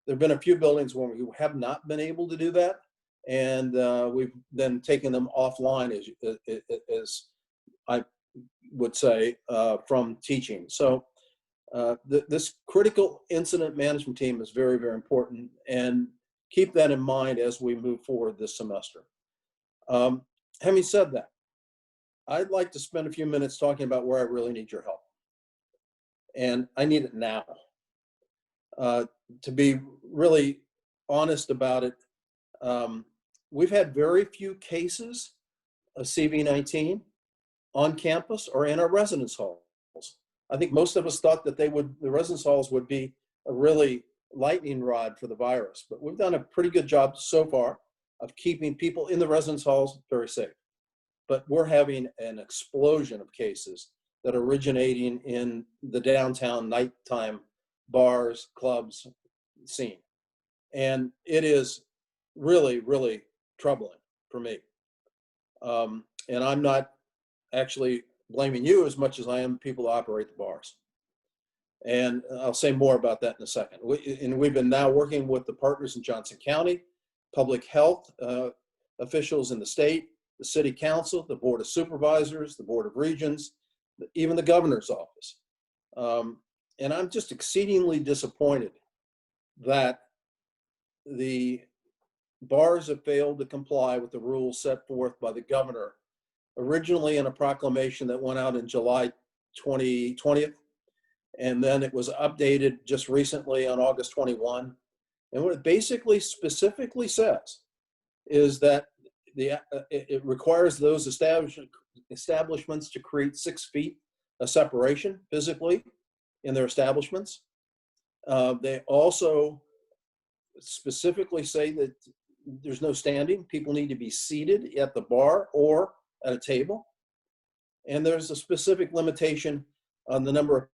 There've been a few buildings where we have not been able to do that, and we've then taken them offline, as I would say, from teaching. So this critical incident management team is very, very important, and keep that in mind as we move forward this semester. Having said that, I'd like to spend a few minutes talking about where I really need your help. And I need it now. To be really honest about it, we've had very few cases of CV-19 on campus or in our residence halls. I think most of us thought that the residence halls would be a really lightning rod for the virus, but we've done a pretty good job so far of keeping people in the residence halls very safe. But we're having an explosion of cases that are originating in the downtown nighttime bars, clubs scene. And it is really, really troubling for me. And I'm not actually blaming you as much as I am people who operate the bars. And I'll say more about that in a second. We've been now working with the partners in Johnson County, public health officials in the state, the city council, the board of supervisors, the board of regents, even the governor's office. And I'm just exceedingly disappointed that the bars have failed to comply with the rules set forth by the governor, originally in a proclamation that went out in July 2020, and then it was updated just recently on August 21. And what it basically specifically says is that it requires those establishments to create 6 feet of separation physically in their establishments. They also specifically say that there's no standing. People need to be seated at the bar or at a table. And there's a specific limitation on the number of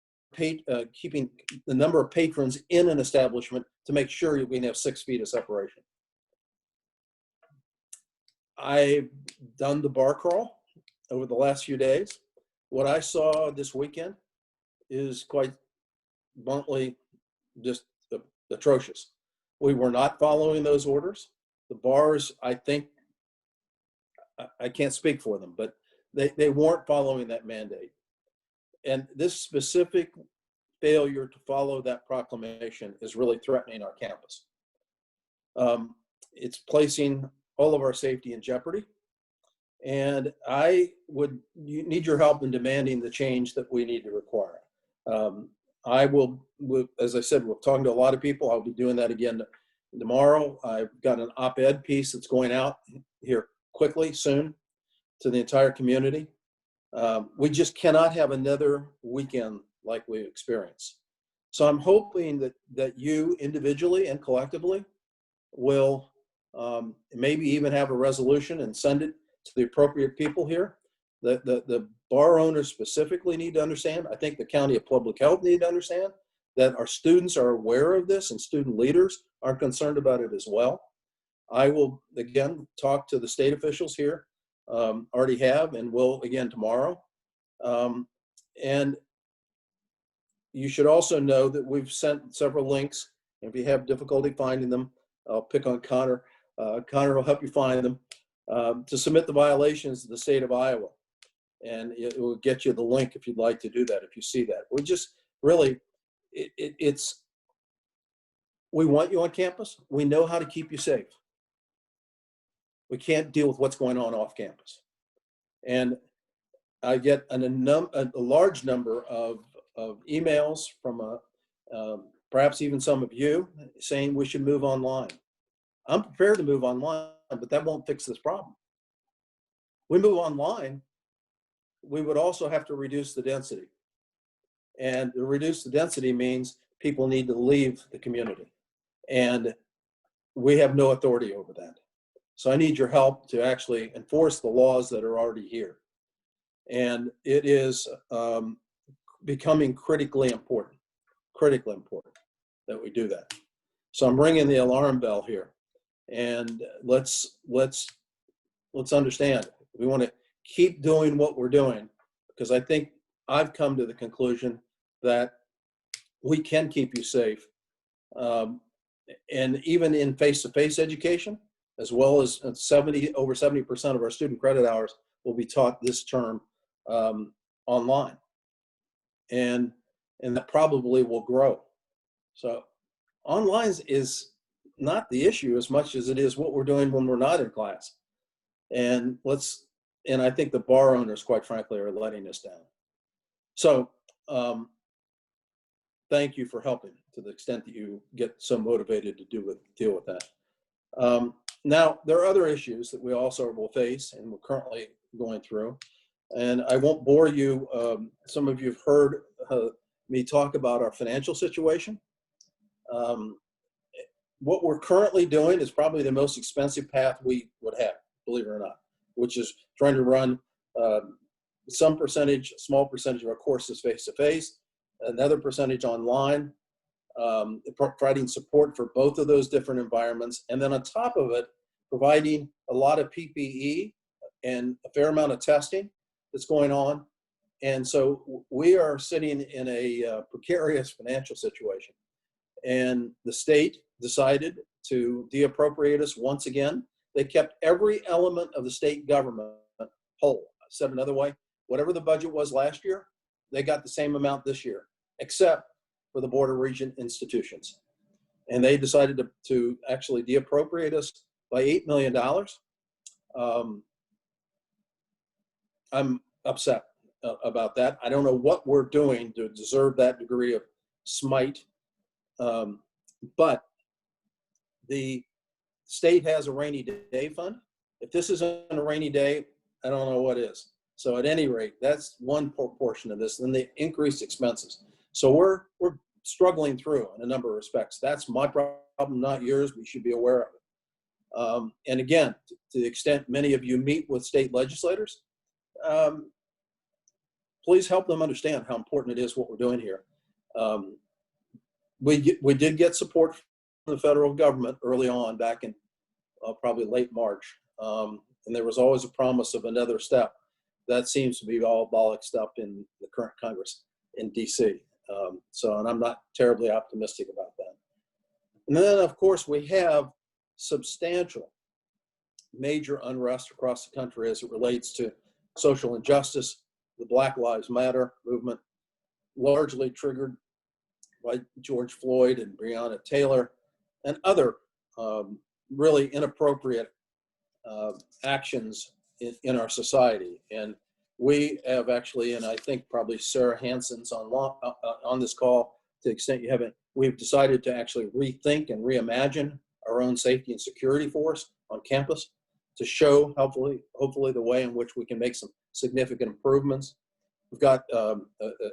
keeping the number of patrons in an establishment to make sure we have 6 feet of separation. I've done the bar crawl over the last few days. What I saw this weekend is quite bluntly just atrocious. We were not following those orders. The bars, I think, I can't speak for them, but they weren't following that mandate. And this specific failure to follow that proclamation is really threatening our campus. It's placing all of our safety in jeopardy. And I would need your help in demanding the change that we need to require. I will, as I said, we're talking to a lot of people. I'll be doing that again tomorrow. I've got an op-ed piece that's going out here quickly, soon, to the entire community. We just cannot have another weekend like we experienced. So I'm hoping that you individually and collectively will maybe even have a resolution and send it to the appropriate people here. The bar owners specifically need to understand. I think the County of Public Health need to understand that our students are aware of this and student leaders are concerned about it as well. I will, again, talk to the state officials here, already have, and will again tomorrow. And you should also know that we've sent several links. If you have difficulty finding them, I'll pick on Connor. Connor will help you find them, to submit the violations to the state of Iowa. And it will get you the link if you'd like to do that, if you see that. We just really, we want you on campus. We know how to keep you safe. We can't deal with what's going on off campus. And I get a large number of emails from perhaps even some of you saying we should move online. I'm prepared to move online, but that won't fix this problem. We move online, we would also have to reduce the density. And to reduce the density means people need to leave the community. And we have no authority over that. So I need your help to actually enforce the laws that are already here. And it is becoming critically important that we do that. So I'm ringing the alarm bell here. And let's understand, we want to keep doing what we're doing, because I think I've come to the conclusion that we can keep you safe and even in face-to-face education, as well as over 70% of our student credit hours will be taught this term online, and that probably will grow. So online is not the issue as much as it is what we're doing when we're not in class. And I think the bar owners, quite frankly, are letting us down. So thank you for helping to the extent that you get so motivated to deal with that. Now, there are other issues that we also will face and we're currently going through. And I won't bore you. Some of you have heard me talk about our financial situation. What we're currently doing is probably the most expensive path we would have, believe it or not, which is trying to run some percentage, small percentage of our courses face-to-face, another percentage online, providing support for both of those different environments. And then on top of it, providing a lot of PPE and a fair amount of testing that's going on. And so we are sitting in a precarious financial situation. And the state decided to deappropriate us once again. They kept every element of the state government whole. Said another way, whatever the budget was last year, they got the same amount this year, except for the Board of Regents institutions. And they decided to actually deappropriate us by $8 million. I'm upset about that. I don't know what we're doing to deserve that degree of smite. But the state has a rainy day fund. If this isn't a rainy day, I don't know what is. So at any rate, that's one portion of this. Then the increased expenses. So we're struggling through in a number of respects. That's my problem, not yours. We should be aware of it. And again, to the extent many of you meet with state legislators, please help them understand how important it is what we're doing here. We did get support from the federal government early on, back in probably late March. And there was always a promise of another step. That seems to be all bollocksed up in the current Congress in DC. And I'm not terribly optimistic about that. And then, of course, we have substantial major unrest across the country as it relates to social injustice, the Black Lives Matter movement, largely triggered by George Floyd and Breonna Taylor and other really inappropriate actions in our society. And we have actually, and I think probably Sarah Hansen's on this call, to the extent you haven't, we've decided to actually rethink and reimagine our own safety and security force on campus to show, hopefully the way in which we can make some significant improvements. We've got a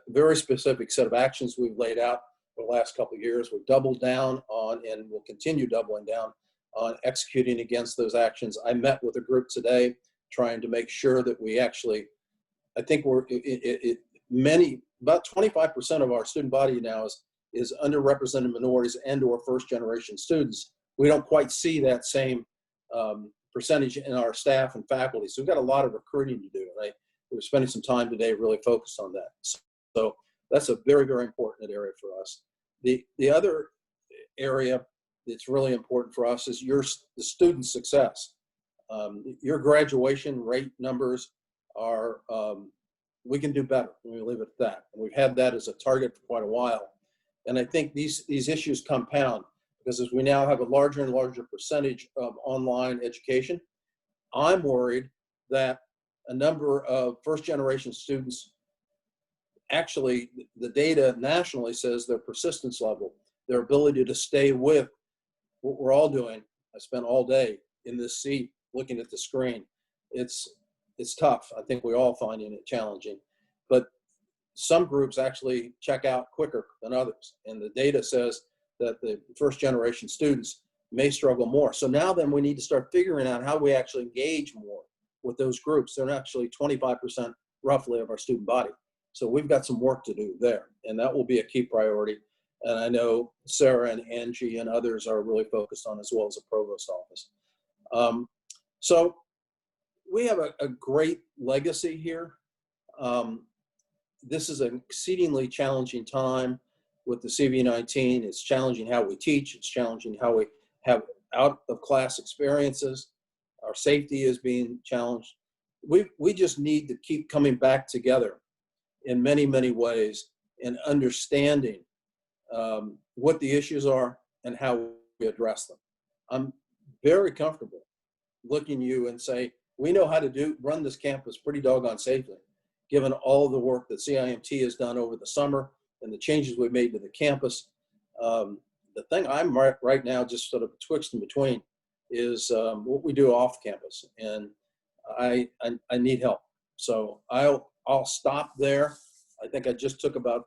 very specific set of actions we've laid out for the last couple of years. We've doubled down on, and we'll continue doubling down on executing against those actions. I met with a group today trying to make sure that we actually, I think about 25% of our student body now is underrepresented minorities and or first generation students. We don't quite see that same percentage in our staff and faculty. So we've got a lot of recruiting to do. Right? We're spending some time today really focused on that. So that's a very, very important area for us. The other area that's really important for us is the student success. Your graduation rate numbers are, we can do better. We leave it at that. And we've had that as a target for quite a while. And I think these issues compound because as we now have a larger and larger percentage of online education, I'm worried that a number of first generation students, actually the data nationally says their persistence level, their ability to stay with what we're all doing. I spent all day in this seat looking at the screen. It's tough. I think we're all finding it challenging, but some groups actually check out quicker than others. And the data says that the first generation students may struggle more. So now then we need to start figuring out how we actually engage more with those groups. They're actually 25% roughly of our student body. So we've got some work to do there, and that will be a key priority. And I know Sarah and Angie and others are really focused on, as well as the provost office. So we have a great legacy here. This is an exceedingly challenging time. with the CV-19. It's challenging how we teach. It's challenging how we have out-of-class experiences. Our safety is being challenged. We just need to keep coming back together in many, many ways and understanding what the issues are and how we address them. I'm very comfortable looking at you and say, we know how to run this campus pretty doggone safely, given all the work that CIMT has done over the summer and the changes we've made to the campus. The thing I'm right now just sort of twixt in between is what we do off campus, and I need help. So I'll stop there. I think I just took about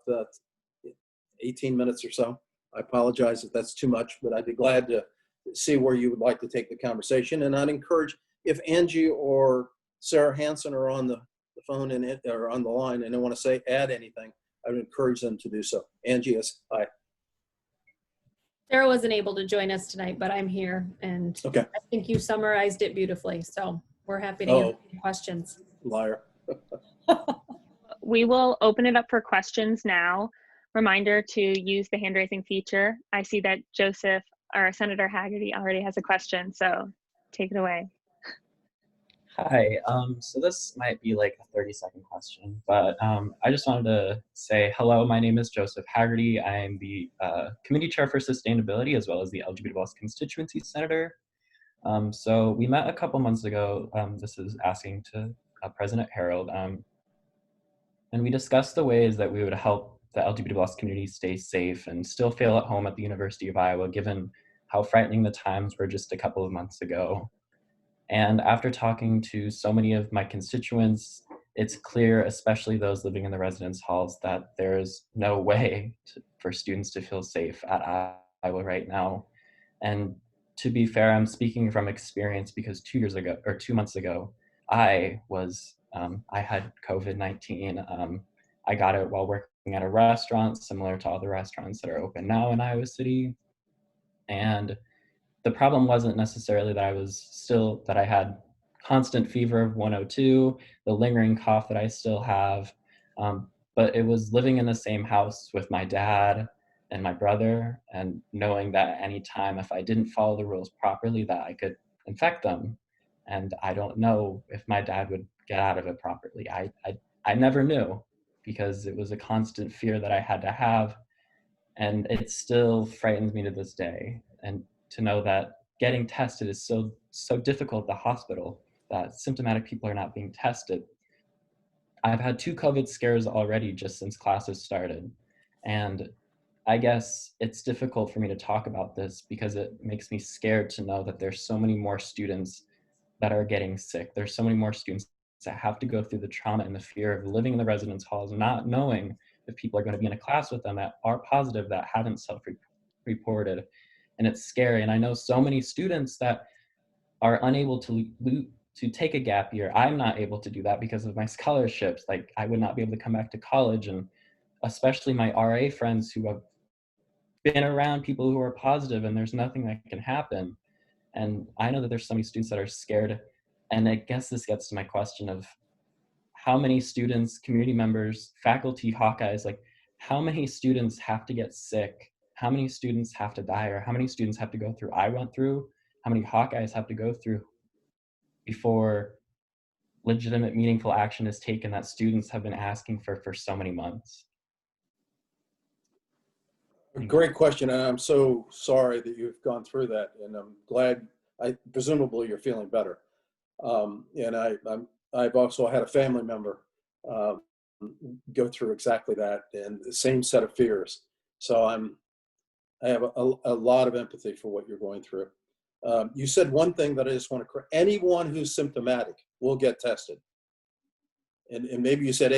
18 minutes or so. I apologize if that's too much, but I'd be glad to see where you would like to take the conversation. And I'd encourage, if Angie or Sarah Hansen are on the phone or on the line and they want to add anything, I would encourage them to do so. Angie, yes, hi. Sarah wasn't able to join us tonight, but I'm here, and okay. I think you summarized it beautifully. So we're happy to answer questions. Liar. We will open it up for questions now. Reminder to use the hand raising feature. I see that Joseph, or Senator Hagerty, already has a question, so take it away. Hi, so this might be like a 30-second question, but I just wanted to say hello. My name is Joseph Hagerty. I am the Committee Chair for Sustainability as well as the LGBT+ Constituency Senator. So we met a couple months ago. This is asking to President Harold, and we discussed the ways that we would help the LGBT+ community stay safe and still feel at home at the University of Iowa, given how frightening the times were just a couple of months ago. And after talking to so many of my constituents, it's clear, especially those living in the residence halls, that there is no way for students to feel safe at Iowa right now. And to be fair, I'm speaking from experience because 2 months ago, I had COVID-19. I got it while working at a restaurant similar to all the restaurants that are open now in Iowa City. And the problem wasn't necessarily that I had constant fever of 102, the lingering cough that I still have, but it was living in the same house with my dad and my brother, and knowing that at any time, if I didn't follow the rules properly, that I could infect them. And I don't know if my dad would get out of it properly. I never knew, because it was a constant fear that I had to have, and it still frightens me to this day. And to know that getting tested is so difficult at the hospital, that symptomatic people are not being tested. I've had 2 COVID scares already just since classes started. And I guess it's difficult for me to talk about this because it makes me scared to know that there's so many more students that are getting sick. There's so many more students that have to go through the trauma and the fear of living in the residence halls, not knowing if people are going to be in a class with them that are positive, that haven't self-reported. And it's scary. And I know so many students that are unable to take a gap year. I'm not able to do that because of my scholarships. Like, I would not be able to come back to college. And especially my RA friends who have been around people who are positive, and there's nothing that can happen. And I know that there's so many students that are scared. And I guess this gets to my question of how many students, community members, faculty, Hawkeyes, like how many students have to get sick? How many students have to die? Or how many students have to go through I went through? How many Hawkeyes have to go through before legitimate, meaningful action is taken that students have been asking for so many months? Great question, and I'm so sorry that you've gone through that, and I'm glad. Presumably you're feeling better. And I've also had a family member go through exactly that and the same set of fears. So I have a lot of empathy for what you're going through. You said one thing that I just want to correct. Anyone who's symptomatic will get tested. And maybe you said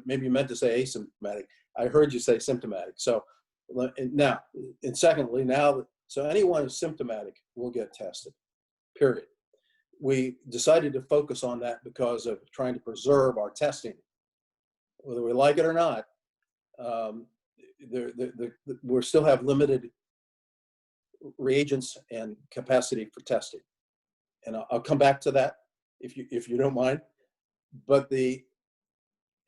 maybe you meant to say asymptomatic. I heard you say symptomatic. So now, and secondly, so anyone who's symptomatic will get tested, period. We decided to focus on that because of trying to preserve our testing. Whether we like it or not, we still have limited reagents and capacity for testing. And I'll come back to that if you don't mind. But the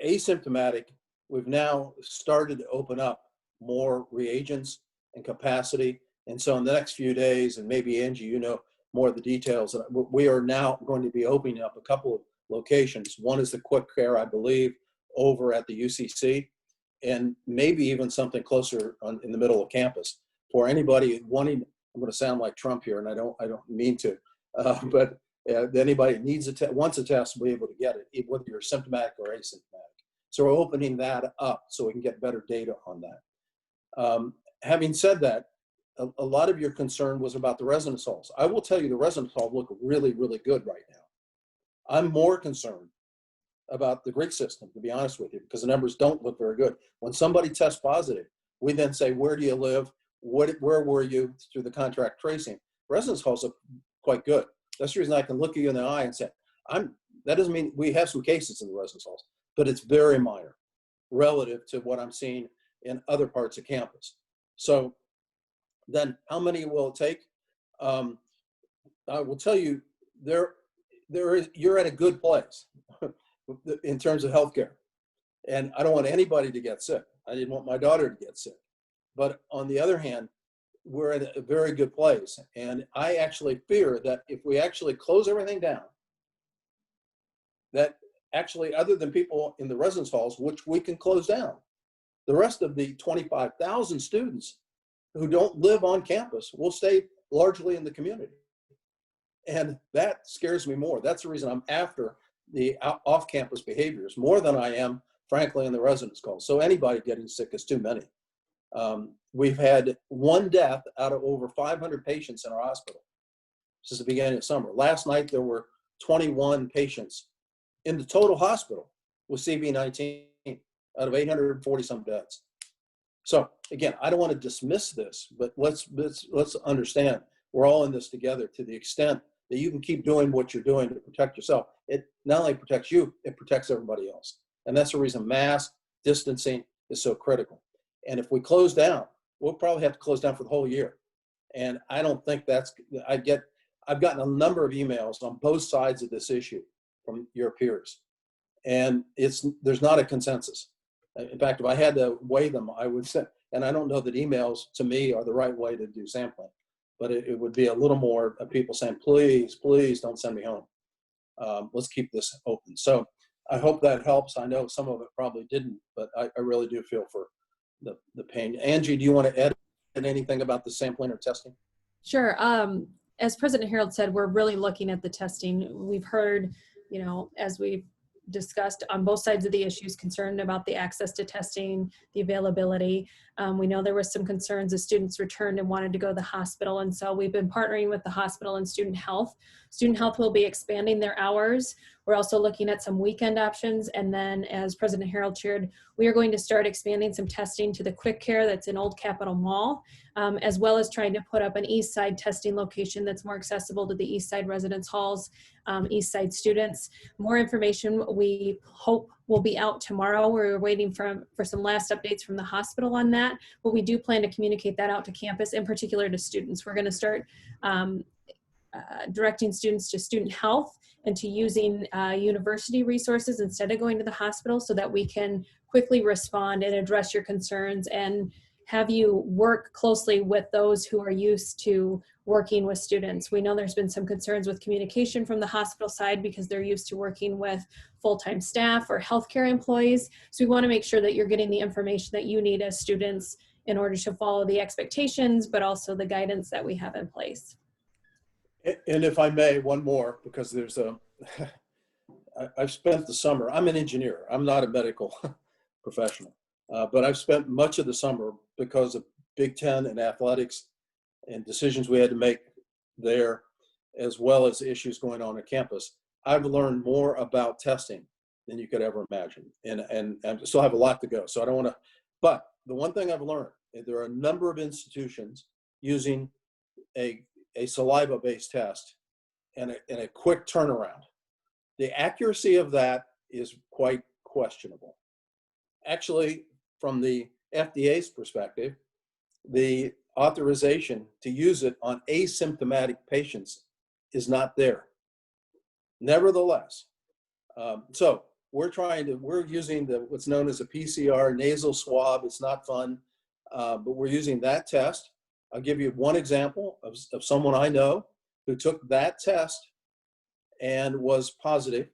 asymptomatic, we've now started to open up more reagents and capacity. And so in the next few days, and maybe Angie, you know more of the details, we are now going to be opening up a couple of locations. One is the Quick Care, I believe, over at the UCC, and maybe even something closer in the middle of campus for anybody wanting. I'm going to sound like Trump here, and I don't mean to, but anybody needs wants a test will be able to get it, whether you're symptomatic or asymptomatic. So we're opening that up so we can get better data on that. Having said that, a lot of your concern was about the residence halls. I will tell you the residence halls look really, really good right now. I'm more concerned about the Greek system, to be honest with you, because the numbers don't look very good. When somebody tests positive, we then say, where do you live? Where were you through the contact tracing? Residence halls look quite good. That's the reason I can look you in the eye and say, that doesn't mean we have some cases in the residence halls, but it's very minor relative to what I'm seeing in other parts of campus. So then how many will it take? I will tell you, you're at a good place in terms of healthcare. And I don't want anybody to get sick. I didn't want my daughter to get sick. But on the other hand, we're at a very good place. And I actually fear that if we actually close everything down, that actually, other than people in the residence halls, which we can close down, the rest of the 25,000 students who don't live on campus will stay largely in the community. And that scares me more. That's the reason I'm after the off-campus behaviors more than I am, frankly, in the residence calls. So anybody getting sick is too many. We've had one death out of over 500 patients in our hospital since the beginning of summer. Last night, there were 21 patients in the total hospital with CV-19 out of 840 some beds. So again, I don't want to dismiss this, but let's understand we're all in this together to the extent that you can keep doing what you're doing to protect yourself. It not only protects you, it protects everybody else. And that's the reason mask distancing is so critical. And if we close down, we'll probably have to close down for the whole year. And I don't think I've gotten a number of emails on both sides of this issue from your peers. And there's not a consensus. In fact, if I had to weigh them, I would say, and I don't know that emails to me are the right way to do sampling, but it would be a little more of people saying, please, please don't send me home. Let's keep this open. So I hope that helps. I know some of it probably didn't, but I really do feel for the pain. Angie, do you want to add anything about the sampling or testing? Sure. As President Harold said, we're really looking at the testing. We've heard, as we've discussed on both sides of the issues, concerned about the access to testing, the availability. We know there were some concerns as students returned and wanted to go to the hospital. And so we've been partnering with the hospital and student health. Student health will be expanding their hours. We're also looking at some weekend options. And then as President Harold shared, we are going to start expanding some testing to the Quick Care that's in Old Capitol Mall, as well as trying to put up an East Side testing location that's more accessible to the East Side residence halls, East Side students. More information we hope will be out tomorrow. We're waiting for some last updates from the hospital on that, but we do plan to communicate that out to campus, in particular to students. We're going to start directing students to student health and to using university resources instead of going to the hospital so that we can quickly respond and address your concerns and have you work closely with those who are used to working with students. We know there's been some concerns with communication from the hospital side because they're used to working with full-time staff or healthcare employees. So we want to make sure that you're getting the information that you need as students in order to follow the expectations, but also the guidance that we have in place. And if I may, one more, because I've spent the summer, I'm an engineer, I'm not a medical professional, but I've spent much of the summer because of Big Ten and athletics and decisions we had to make there, as well as issues going on campus. I've learned more about testing than you could ever imagine. And I still have a lot to go, so I don't want to, but the one thing I've learned, there are a number of institutions using a saliva-based test and a quick turnaround. The accuracy of that is quite questionable. Actually, from the FDA's perspective, the authorization to use it on asymptomatic patients is not there. Nevertheless, so we're using what's known as a PCR nasal swab. It's not fun. but we're using that test. I'll give you one example of someone I know who took that test and was positive,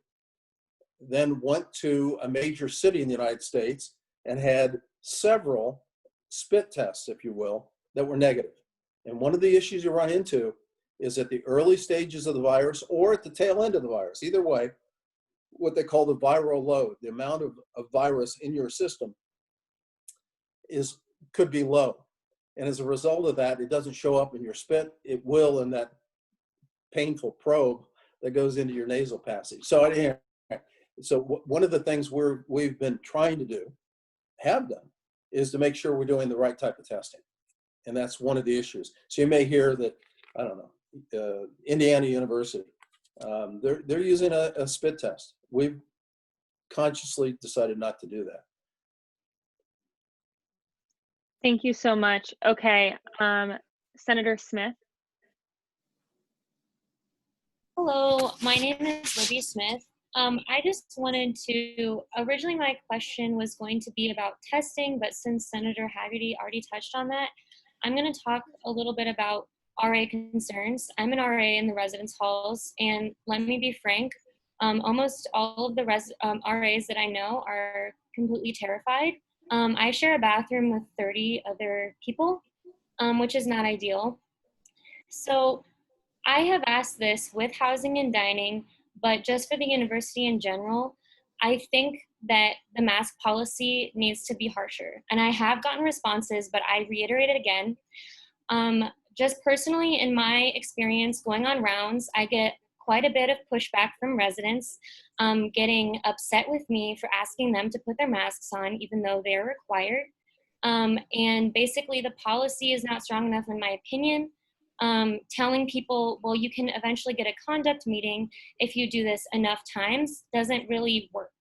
then went to a major city in the United States and had several spit tests, if you will, that were negative. And one of the issues you run into is at the early stages of the virus or at the tail end of the virus, either way, what they call the viral load, the amount of virus in your system could be low. And as a result of that, it doesn't show up in your spit. It will in that painful probe that goes into your nasal passage. So one of the things we've been trying to do, have done, is to make sure we're doing the right type of testing. And that's one of the issues. So you may hear that, I don't know, Indiana University, they're using a spit test. We've consciously decided not to do that. Thank you so much. Okay, Senator Smith. Hello, my name is Libby Smith. I just wanted to, originally my question was going to be about testing, but since Senator Hagerty already touched on that, I'm going to talk a little bit about RA concerns. I'm an RA in the residence halls, and let me be frank, almost all of the RAs that I know are completely terrified. I share a bathroom with 30 other people, which is not ideal. So I have asked this with housing and dining, but just for the university in general, I think that the mask policy needs to be harsher. And I have gotten responses, but I reiterate it again. Just personally, in my experience going on rounds, I get quite a bit of pushback from residents getting upset with me for asking them to put their masks on, even though they're required. And basically the policy is not strong enough in my opinion. Telling people, well, you can eventually get a conduct meeting if you do this enough times doesn't really work.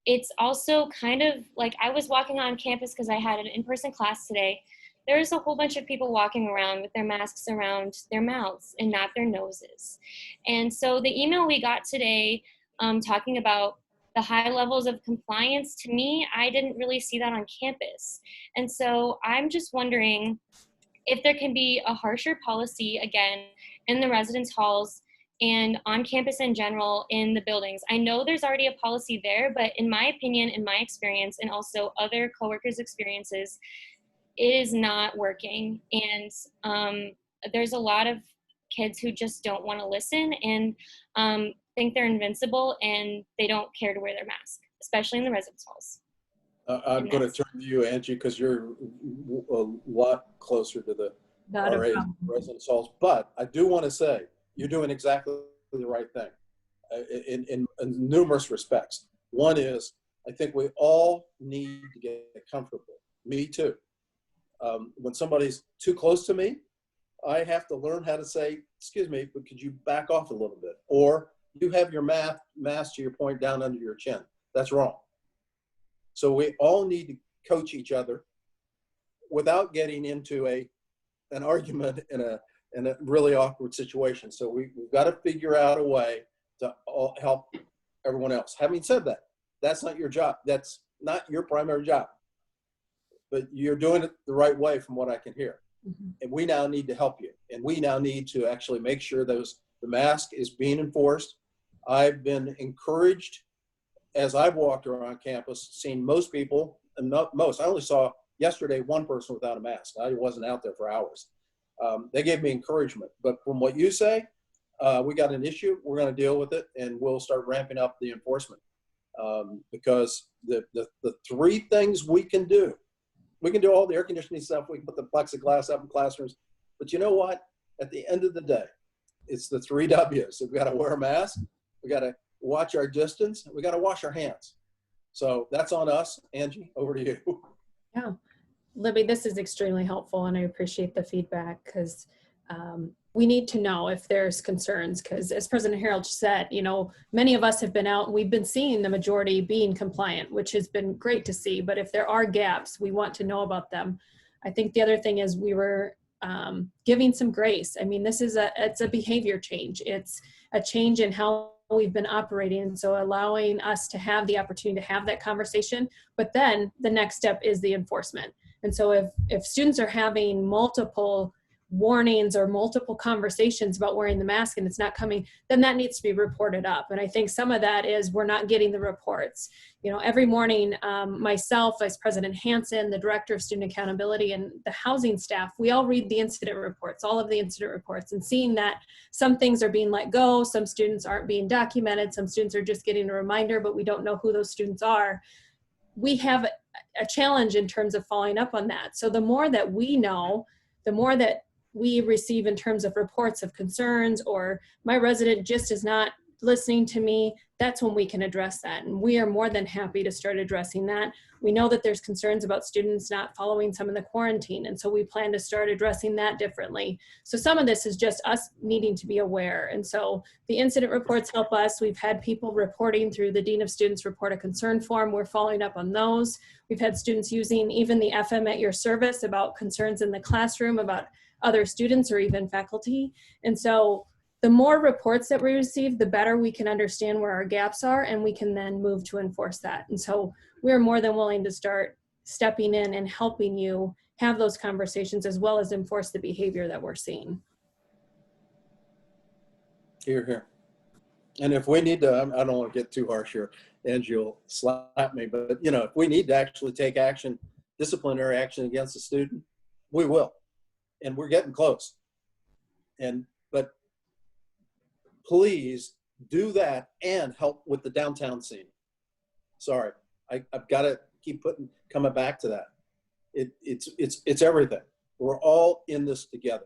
It's also kind of like I was walking on campus because I had an in-person class today. There's a whole bunch of people walking around with their masks around their mouths and not their noses. And so the email we got today talking about the high levels of compliance, to me, I didn't really see that on campus. And so I'm just wondering if there can be a harsher policy, again, in the residence halls and on campus in general in the buildings. I know there's already a policy there, but in my opinion, in my experience, and also other coworkers' experiences, it is not working. And there's a lot of kids who just don't want to listen and think they're invincible, and they don't care to wear their mask, especially in the residence halls. I'm going to turn to you, Angie, because you're a lot closer to the RA residence halls. But I do want to say you're doing exactly the right thing in numerous respects. One is, I think we all need to get comfortable. Me too. When somebody's too close to me, I have to learn how to say, excuse me, but could you back off a little bit? Or you have your mask to your point down under your chin. That's wrong. So we all need to coach each other without getting into an argument in a really awkward situation. So we've got to figure out a way to all help everyone else. Having said that, that's not your job. That's not your primary job. But you're doing it the right way from what I can hear. Mm-hmm. And we now need to help you. And we now need to actually make sure the mask is being enforced. I've been encouraged as I've walked around campus, seen most people, and not most, I only saw yesterday one person without a mask. I wasn't out there for hours. They gave me encouragement. But from what you say, we got an issue, we're going to deal with it, and we'll start ramping up the enforcement. Because the three things we can do all the air conditioning stuff, we can put the plexiglass up in classrooms, but you know what? At the end of the day, it's the 3 W's. We've got to wear a mask, we got to watch our distance, we got to wash our hands. So that's on us. Angie, over to you. Yeah, Libby, this is extremely helpful, and I appreciate the feedback, because we need to know if there's concerns, because as President Harold said, you know, many of us have been out and we've been seeing the majority being compliant, which has been great to see. But if there are gaps, we want to know about them. I think the other thing is we were giving some grace. I mean, it's a behavior change. It's a change in how we've been operating. So allowing us to have the opportunity to have that conversation, but then the next step is the enforcement. And so if students are having multiple warnings or multiple conversations about wearing the mask and it's not coming, then that needs to be reported up. And I think some of that is we're not getting the reports. You know, every morning, myself, Vice President Hansen, the Director of Student Accountability, and the housing staff, we all read the incident reports, all of the incident reports, and seeing that some things are being let go, some students aren't being documented, some students are just getting a reminder, but we don't know who those students are. We have a challenge in terms of following up on that. So the more that we know, the more that we receive in terms of reports of concerns, or my resident just is not listening to me, that's when we can address that. And we are more than happy to start addressing that. We know that there's concerns about students not following some of the quarantine, and so we plan to start addressing that differently. So some of this is just us needing to be aware. And so the incident reports help us. We've had people reporting through the Dean of Students Report a Concern form. We're following up on those. We've had students using even the FM at Your Service about concerns in the classroom about other students or even faculty. And so the more reports that we receive, the better we can understand where our gaps are, and we can then move to enforce that. And so we're more than willing to start stepping in and helping you have those conversations, as well as enforce the behavior that we're seeing. Here, here. And if we need to, I don't want to get too harsh here, and you'll slap me, but you know, if we need to actually take action, disciplinary action against a student, we will. And we're getting close. But please do that and help with the downtown scene. Sorry, I've got to keep coming back to that. It's everything. We're all in this together.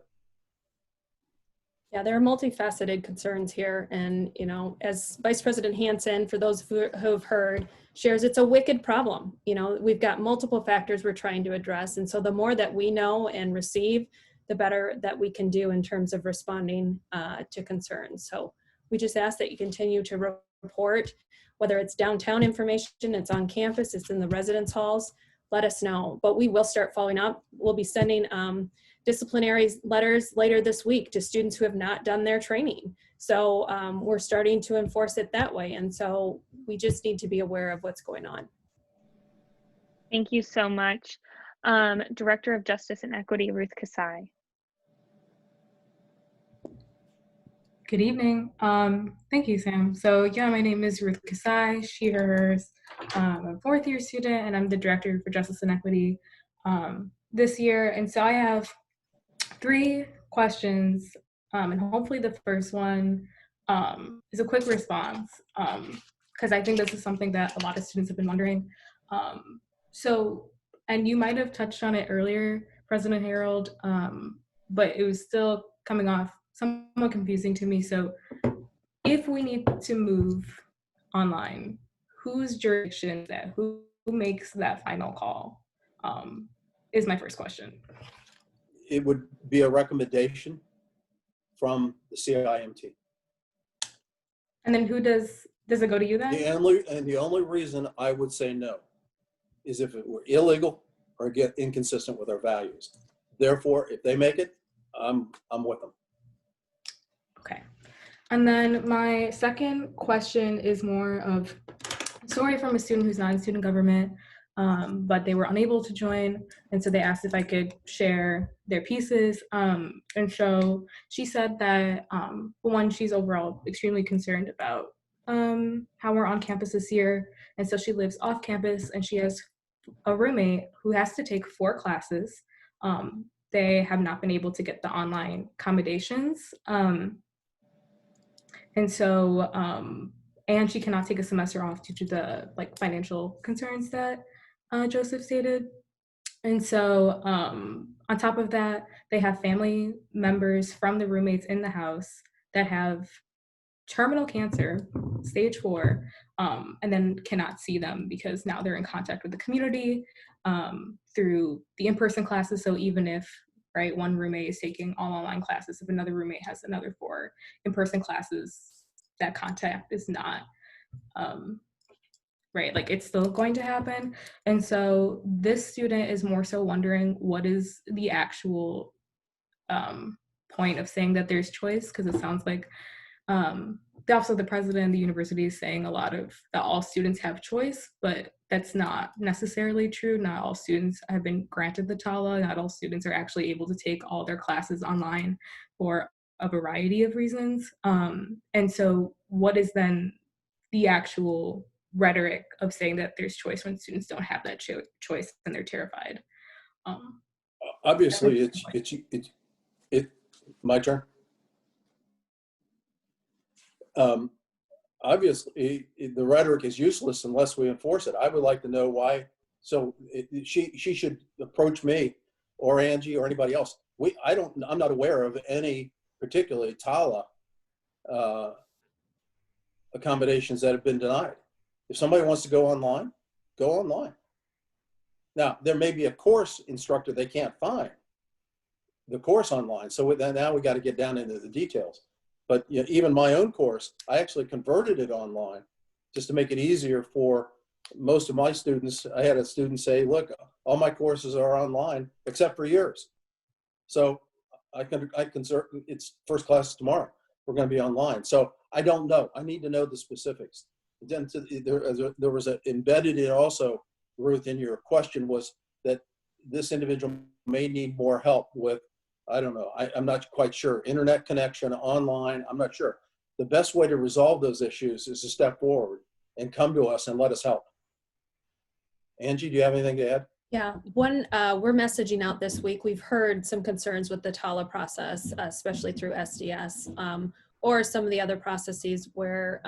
Yeah, there are multifaceted concerns here. And, you know, as Vice President Hansen, for those who have heard, shares, it's a wicked problem. You know, we've got multiple factors we're trying to address. And so the more that we know and receive, the better that we can do in terms of responding to concerns. So we just ask that you continue to report, whether it's downtown information, it's on campus, it's in the residence halls, let us know. But we will start following up. We'll be sending disciplinary letters later this week to students who have not done their training. So we're starting to enforce it that way. And so we just need to be aware of what's going on. Thank you so much. Director of Justice and Equity, Ruth Kasai. Good evening. Thank you, Sam. So yeah, my name is Ruth Kasai, she, her, hers. I'm a fourth year student, and I'm the Director for Justice and Equity this year. And so I have 3 questions, and hopefully the first one is a quick response, because I think this is something that a lot of students have been wondering. And you might have touched on it earlier, President Harold, but it was still coming off somewhat confusing to me. So if we need to move online, whose jurisdiction is that? Who makes that final call? Is my first question. It would be a recommendation from the CIMT. And then who does it go to you then? The only reason I would say no is if it were illegal or get inconsistent with our values. Therefore, if they make it, I'm with them. Okay. And then my second question is more of a story from a student who's not in student government, but they were unable to join. And so they asked if I could share their pieces. And so she said that, one, she's overall extremely concerned about how we're on campus this year. And so she lives off campus, and she has a roommate who has to take 4 classes. They have not been able to get the online accommodations. And so, and she cannot take a semester off due to the financial concerns that Joseph stated. And so on top of that, they have family members from the roommates in the house that have terminal cancer, stage 4, and then cannot see them because now they're in contact with the community through the in-person classes. So even if one roommate is taking all online classes, if another roommate has another 4 in-person classes, that contact is not it's still going to happen. And so this student is more so wondering what is the actual point of saying that there's choice, because it sounds like also the president of the university is saying a lot of that all students have choice, but that's not necessarily true. Not all students have been granted the TALA. Not all students are actually able to take all their classes online for a variety of reasons. And so what is then the actual rhetoric of saying that there's choice when students don't have that choice and they're terrified? Obviously, it's my turn. Obviously, the rhetoric is useless unless we enforce it. I would like to know why. So she should approach me or Angie or anybody else. I'm not aware of any particularly TALA accommodations that have been denied. If somebody wants to go online, go online. Now, there may be a course instructor they can't find the course online. So now we got to get down into the details. But even my own course, I actually converted it online just to make it easier for most of my students. I had a student say, look, all my courses are online except for yours. So I can it's first class tomorrow. We're going to be online. So I don't know. I need to know the specifics. Then there was embedded in also, Ruth, in your question was that this individual may need more help with, I don't know, I'm not quite sure, internet connection, online, I'm not sure. The best way to resolve those issues is to step forward and come to us and let us help. Angie, do you have anything to add? Yeah, we're messaging out this week. We've heard some concerns with the TALA process, especially through SDS, or some of the other processes where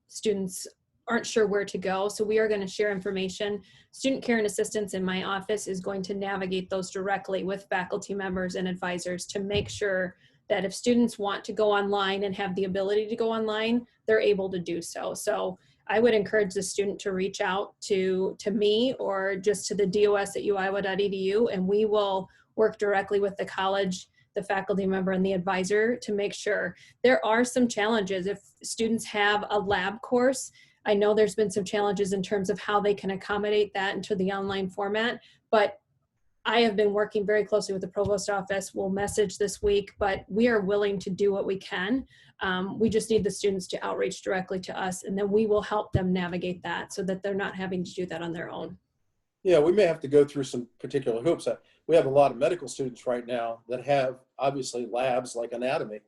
students aren't sure where to go. So we are going to share information. Student Care and Assistance in my office is going to navigate those directly with faculty members and advisors to make sure that if students want to go online and have the ability to go online, they're able to do so. So I would encourage the student to reach out to me or just to the dos@uiowa.edu, and we will work directly with the college, the faculty member, and the advisor to make sure. There are some challenges. If students have a lab course, I know there's been some challenges in terms of how they can accommodate that into the online format, but I have been working very closely with the provost office. We'll message this week, but we are willing to do what we can. We just need the students to outreach directly to us, and then we will help them navigate that so that they're not having to do that on their own. Yeah, we may have to go through some particular hoops. We have a lot of medical students right now that have obviously labs like anatomy,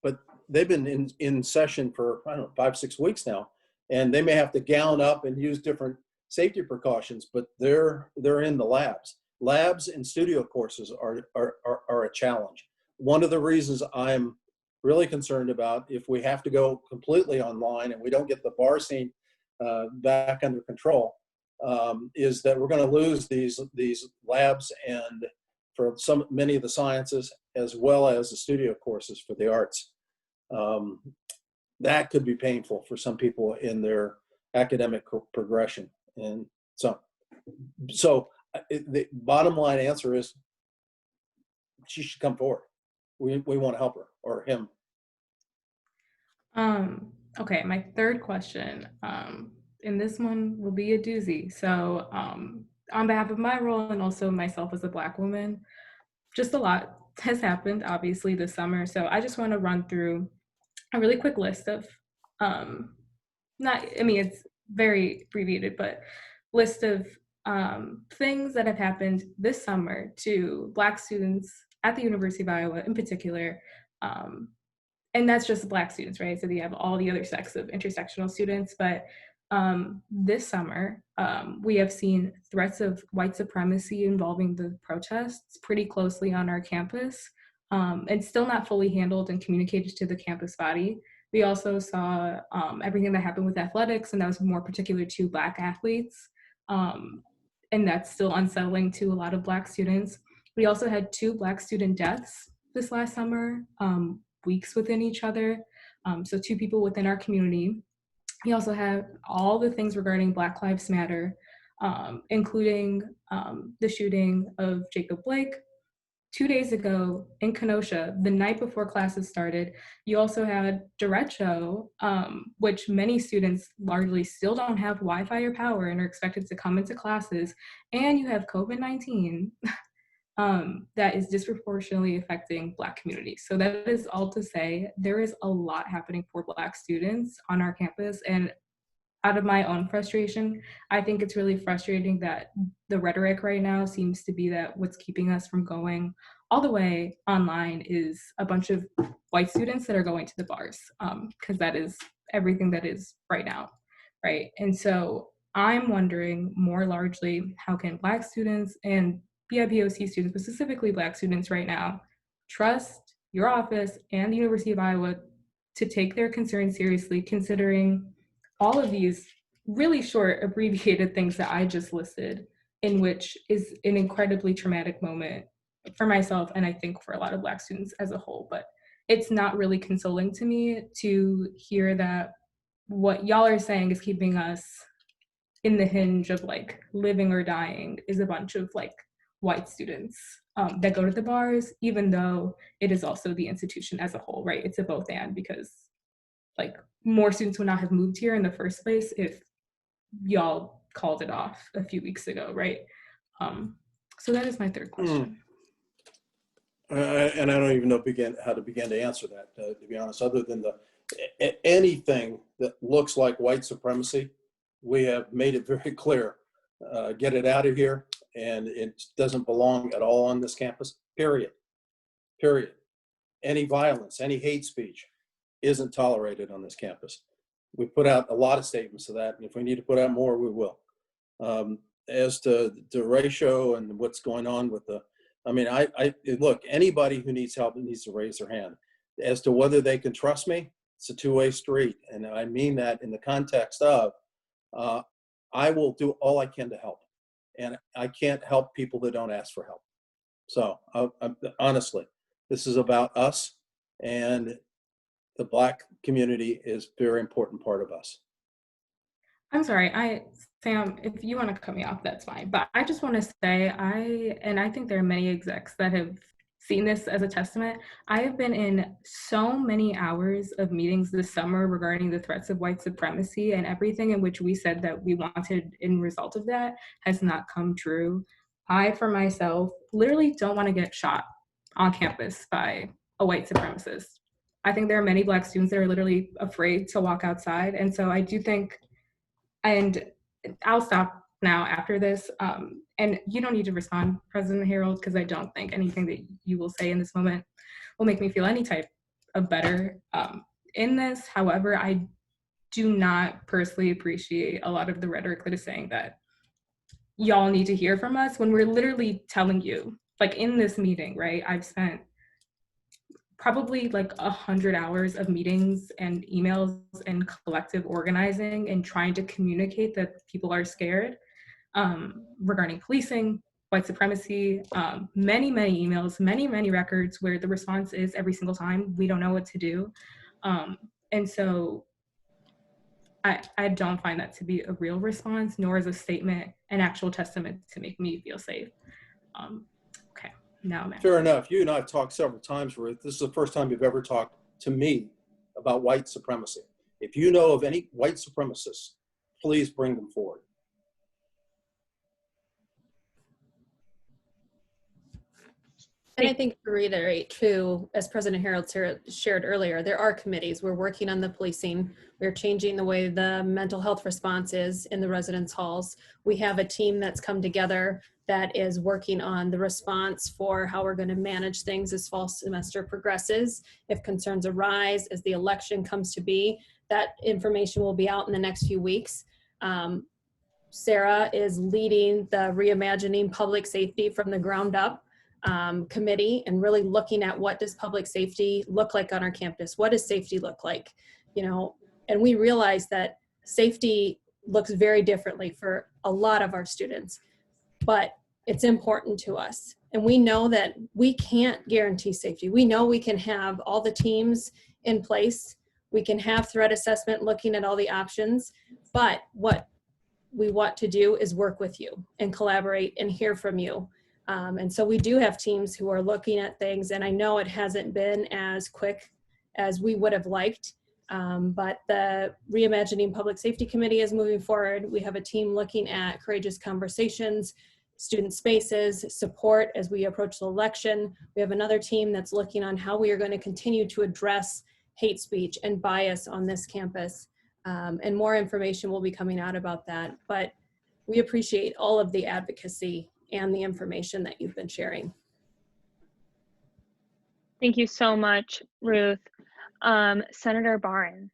but they've been in session for, I don't know, 5-6 weeks now, and they may have to gown up and use different safety precautions, but they're in the labs. Labs and studio courses are a challenge. One of the reasons I'm really concerned about if we have to go completely online and we don't get the bar scene back under control is that we're going to lose these labs and for many of the sciences as well as the studio courses for the arts. That could be painful for some people in their academic progression. And so the bottom line answer is she should come forward. We want to help her or him. Okay, my third question, and this one will be a doozy. So on behalf of my role and also myself as a Black woman, just a lot has happened obviously this summer. So I just want to run through a really quick list of, it's very abbreviated, but list of things that have happened this summer to Black students at the University of Iowa in particular. And that's just Black students, right? So you have all the other sects of intersectional students. But this summer, we have seen threats of white supremacy involving the protests pretty closely on our campus, and still not fully handled and communicated to the campus body. We also saw everything that happened with athletics, and that was more particular to Black athletes. And that's still unsettling to a lot of Black students. We also had 2 Black student deaths this last summer, weeks within each other. So 2 people within our community. We also have all the things regarding Black Lives Matter, including the shooting of Jacob Blake 2 days ago in Kenosha, the night before classes started. You also had derecho, which many students largely still don't have Wi-Fi or power and are expected to come into classes. And you have COVID-19 that is disproportionately affecting Black communities. So that is all to say, there is a lot happening for Black students on our campus. And out of my own frustration, I think it's really frustrating that the rhetoric right now seems to be that what's keeping us from going all the way online is a bunch of white students that are going to the bars, because that is everything that is right now, right? And so I'm wondering more largely, how can Black students and BIPOC students, but specifically Black students right now, trust your office and the University of Iowa to take their concerns seriously, considering all of these really short, abbreviated things that I just listed, in which is an incredibly traumatic moment for myself and I think for a lot of Black students as a whole. But it's not really consoling to me to hear that what y'all are saying is keeping us in the hinge of like living or dying is a bunch of like white students that go to the bars, even though it is also the institution as a whole, right? It's a both and, because like more students would not have moved here in the first place if y'all called it off a few weeks ago, right? So that is my third question. And I don't even know how to begin to answer that, to be honest, other than anything that looks like white supremacy, we have made it very clear, get it out of here, and it doesn't belong at all on this campus, period. Any violence, any hate speech isn't tolerated on this campus. We put out a lot of statements of that, and if we need to put out more, we will. As to the ratio and what's going on with look, anybody who needs help needs to raise their hand. As to whether they can trust me, it's a two-way street, and I mean that in the context of I will do all I can to help, and I can't help people that don't ask for help. So honestly, this is about us, and the Black community is a very important part of us. I'm sorry, Sam, if you want to cut me off, that's fine. But I just want to say, I think there are many execs that have seen this as a testament. I have been in so many hours of meetings this summer regarding the threats of white supremacy, and everything in which we said that we wanted in result of that has not come true. I, for myself, literally don't want to get shot on campus by a white supremacist. I think there are many Black students that are literally afraid to walk outside. And so I do think, and I'll stop now after this, and you don't need to respond, President Harold, because I don't think anything that you will say in this moment will make me feel any type of better in this. However, I do not personally appreciate a lot of the rhetoric that is saying that y'all need to hear from us when we're literally telling you, like in this meeting, right? I've spent probably like 100 hours of meetings and emails and collective organizing and trying to communicate that people are scared regarding policing, white supremacy, many emails, many records where the response is every single time, we don't know what to do. And so I don't find that to be a real response, nor is a statement an actual testament to make me feel safe. Okay, now I'm Fair enough. You and I have talked several times, Ruth. This is the first time you've ever talked to me about white supremacy. If you know of any white supremacists, please bring them forward. And I think to reiterate too, as President Harold shared earlier, there are committees. We're working on the policing. We're changing the way the mental health response is in the residence halls. We have a team that's come together that is working on the response for how we're going to manage things as fall semester progresses. If concerns arise, as the election comes to be, that information will be out in the next few weeks. Sarah is leading the Reimagining Public Safety from the Ground Up committee, and really looking at what does public safety look like on our campus? What does safety look like? You know, and we realize that safety looks very differently for a lot of our students, but it's important to us. And we know that we can't guarantee safety. We know we can have all the teams in place. We can have threat assessment looking at all the options, but what we want to do is work with you and collaborate and hear from you. And so we do have teams who are looking at things, and I know it hasn't been as quick as we would have liked, but the Reimagining Public Safety Committee is moving forward. We have a team looking at courageous conversations student spaces, support as we approach the election. We have another team that's looking on how we are going to continue to address hate speech and bias on this campus. And more information will be coming out about that. But we appreciate all of the advocacy and the information that you've been sharing. Thank you so much, Ruth. Senator Barron.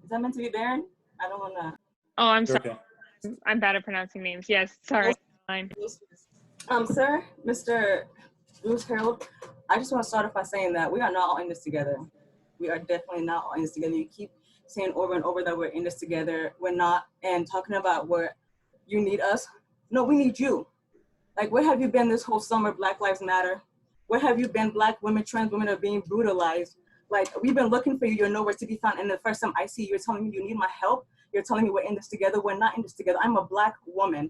Is that meant to be Baron? I don't want to. Oh, I'm You're sorry. okay. I'm bad at pronouncing names. Yes, sorry. Fine. Sir, Mr. Bruce Harold, I just want to start off by saying that we are not all in this together. We are definitely not all in this together. You keep saying over and over that we're in this together. We're not, and talking about where you need us. No, we need you. Like, where have you been this whole summer, Black Lives Matter? Where have you been? Black women, trans women are being brutalized. Like, we've been looking for you. You're nowhere to be found. And the first time I see you, you're telling me you need my help. You're telling me we're in this together. We're not in this together. I'm a Black woman.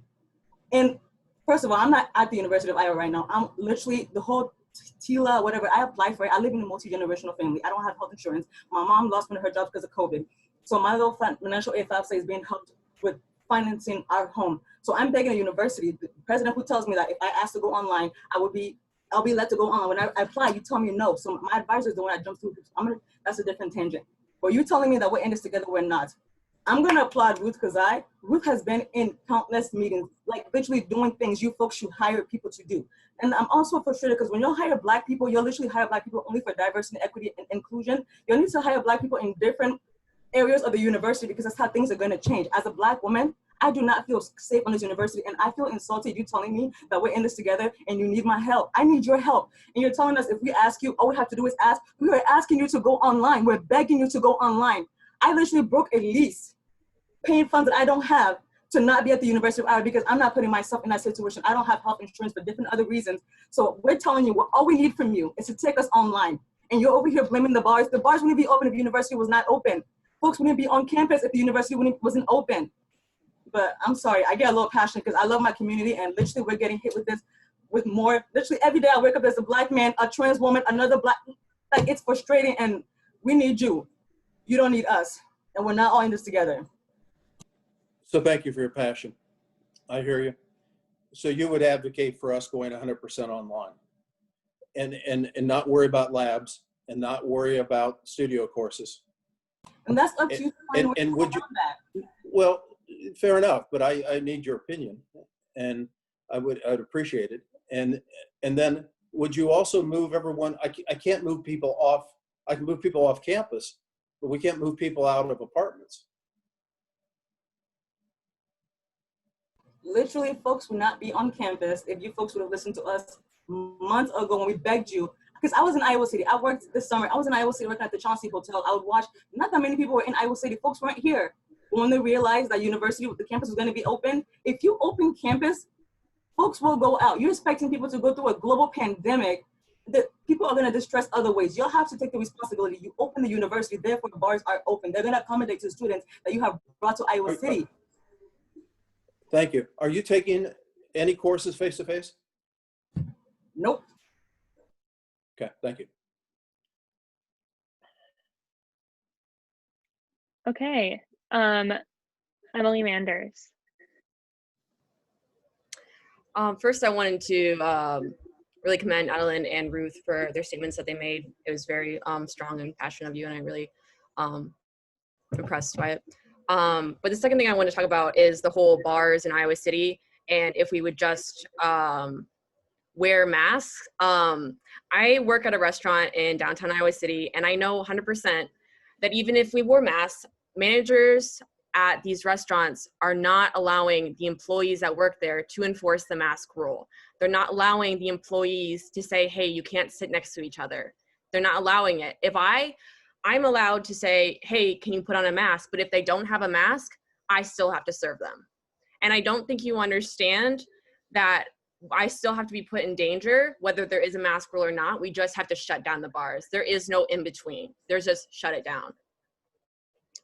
And first of all, I'm not at the University of Iowa right now. I'm literally the whole TILA, whatever. I applied for it. I live in a multi-generational family. I don't have health insurance. My mom lost one of her jobs because of COVID. So my little financial aid FAFSA is being helped with financing our home. So I'm begging a university, the president who tells me that if I ask to go online, I'll be let to go on. When I apply, you tell me no. So my advisor is the one I jump through. That's a different tangent. But you telling me that we're in this together, we're not. I'm gonna applaud Ruth Kazai. Ruth has been in countless meetings, like literally doing things you folks should hire people to do. And I'm also frustrated because when you hire Black people, you'll literally hire Black people only for diversity, equity, and inclusion. You'll need to hire Black people in different areas of the university because that's how things are gonna change. As a Black woman, I do not feel safe on this university, and I feel insulted you telling me that we're in this together and you need my help. I need your help. And you're telling us if we ask you, all we have to do is ask. We are asking you to go online. We're begging you to go online. I literally broke a lease, paying funds that I don't have to not be at the University of Iowa because I'm not putting myself in that situation. I don't have health insurance for different other reasons. So we're telling you, all we need from you is to take us online. And you're over here blaming the bars. The bars wouldn't be open if the university was not open. Folks wouldn't be on campus if the university wasn't open. But I'm sorry, I get a little passionate because I love my community, and literally we're getting hit with this with more. Literally every day I wake up, there's a Black man, a trans woman, another Black, like it's frustrating, and we need you. You don't need us, and we're not all in this together. So thank you for your passion. I hear you. So you would advocate for us going 100% online and not worry about labs and not worry about studio courses. And that's up to you. And would you, that. well, fair enough, but I need your opinion, and I'd appreciate it. And then would you also move everyone? I can't move people off. I can move people off campus, but we can't move people out of apartments. Literally, folks would not be on campus if you folks would have listened to us months ago when we begged you. Because I was in Iowa City. I worked this summer. I was in Iowa City working at the Chauncey Hotel. I would watch, not that many people were in Iowa City. Folks weren't here. When they realized that the campus was going to be open, if you open campus, folks will go out. You're expecting people to go through a global pandemic that people are going to distress other ways. You'll have to take the responsibility. You open the university, therefore the bars are open. They're going to accommodate to students that you have brought to Iowa City. Thank you. Are you taking any courses face-to-face? Nope. Okay, thank you. Okay, Emily Manders. First, I wanted to really commend Adeline and Ruth for their statements that they made. It was very strong and passionate of you, and I really impressed by it. But the second thing I want to talk about is the whole bars in Iowa City, and if we would just wear masks. I work at a restaurant in downtown Iowa City, and I know 100% that even if we wore masks, managers at these restaurants are not allowing the employees that work there to enforce the mask rule. They're not allowing the employees to say, hey, you can't sit next to each other. They're not allowing it. If I'm allowed to say, hey, can you put on a mask? But if they don't have a mask, I still have to serve them. And I don't think you understand that I still have to be put in danger, whether there is a mask rule or not. We just have to shut down the bars. There is no in between. There's just shut it down.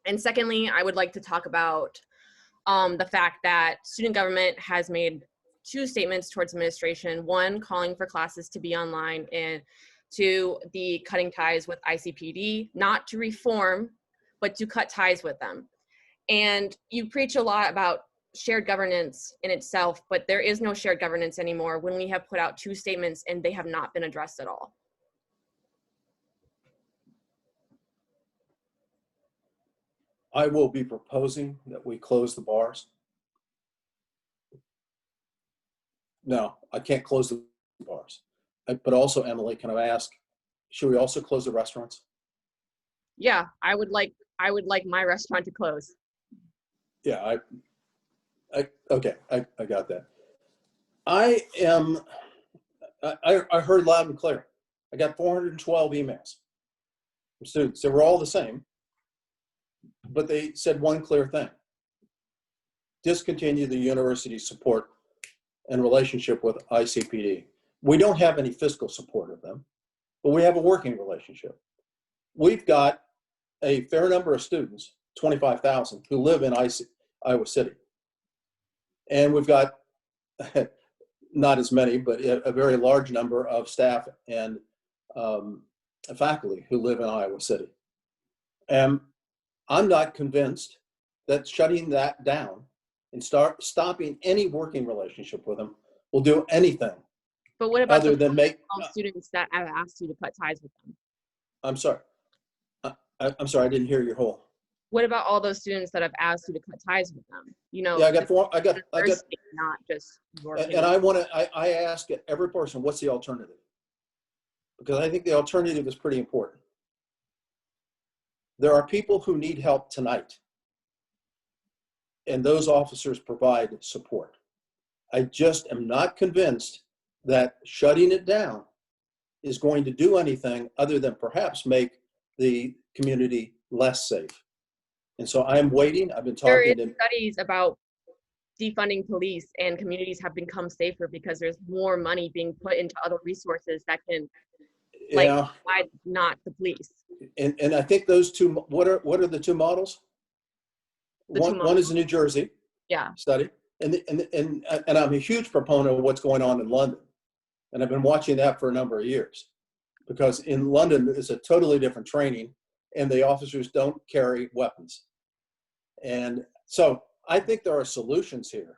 And secondly, I would like to talk about the fact that student government has made two statements towards administration. One, calling for classes to be online, and two, the cutting ties with ICPD, not to reform, but to cut ties with them. And you preach a lot about shared governance in itself, but there is no shared governance anymore when we have put out two statements and they have not been addressed at all. I will be proposing that we close the bars. No, I can't close the bars. But also, Emily, can I ask, should we also close the restaurants? Yeah, I would like my restaurant to close. Yeah, okay, I got that. I heard loud and clear. I got 412 emails from students. They were all the same, but they said one clear thing: discontinue the university's support and relationship with ICPD. We don't have any fiscal support of them, but we have a working relationship. We've got a fair number of students, 25,000, who live in Iowa City. And we've got not as many, but a very large number of staff and faculty who live in Iowa City. And I'm not convinced that shutting that down and stopping any working relationship with them will do anything. But what about other than make students that have asked you to cut ties with them? I'm sorry. I'm sorry, I didn't hear your whole. What about all those students that have asked you to cut ties with them? You know, Yeah, I got not just your and I ask every person, what's the alternative? Because I think the alternative is pretty important. There are people who need help tonight, and those officers provide support. I just am not convinced that shutting it down is going to do anything other than perhaps make the community less safe. And so I'm waiting. I've been talking to studies about defunding police, and communities have become safer because there's more money being put into other resources that can provide, not the police. And I think those two, what are the two models? One is the New Jersey study, and I'm a huge proponent of what's going on in London. And I've been watching that for a number of years, because in London, it's a totally different training and the officers don't carry weapons. And so I think there are solutions here,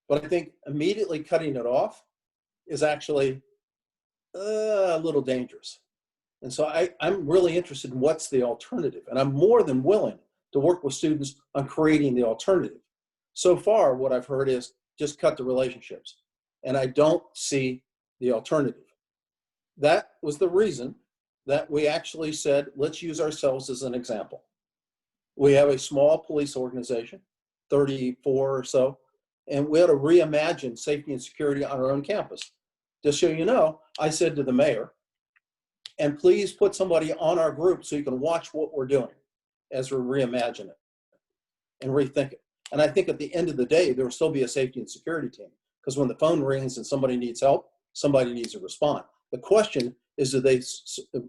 but I think immediately cutting it off is actually a little dangerous. And so I'm really interested in what's the alternative. And I'm more than willing to work with students on creating the alternative. So far, what I've heard is just cut the relationships. And I don't see the alternative. That was the reason that we actually said, let's use ourselves as an example. We have a small police organization, 34 or so, and we had to reimagine safety and security on our own campus. Just so you know, I said to the mayor, and please put somebody on our group so you can watch what we're doing as we reimagine it and rethink it. And I think at the end of the day, there will still be a safety and security team, because when the phone rings and somebody needs help, somebody needs to respond. The question is, do they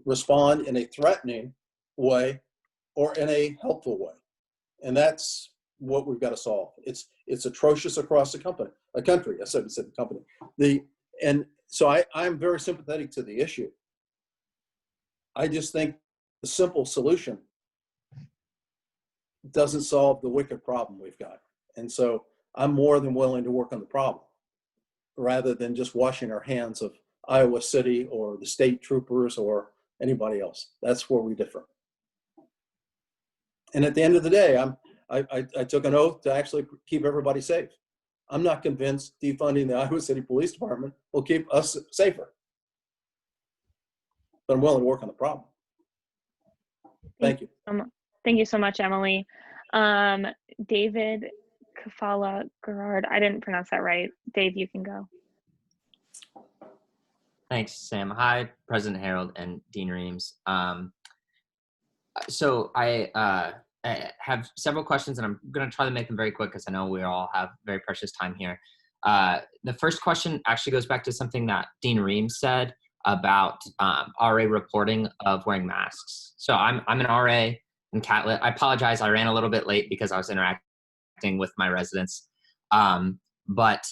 respond in a threatening way or in a helpful way? And that's what we've got to solve. It's atrocious across the country. I said the company. And so I'm very sympathetic to the issue. I just think the simple solution doesn't solve the wicked problem we've got. And so I'm more than willing to work on the problem, rather than just washing our hands of Iowa City or the state troopers or anybody else. That's where we differ. And at the end of the day, I took an oath to actually keep everybody safe. I'm not convinced defunding the Iowa City Police Department will keep us safer, but I'm willing to work on the problem. Thank you. Thank you so much, Emily. David Kafala Gerard, I didn't pronounce that right. Dave, you can go. Thanks, Sam. Hi, President Harold and Dean Reams. So I have several questions, and I'm going to try to make them very quick because I know we all have very precious time here. The first question actually goes back to something that Dean Reams said about RA reporting of wearing masks. So I'm an RA in Catlett. I apologize, I ran a little bit late because I was interacting with my residents. But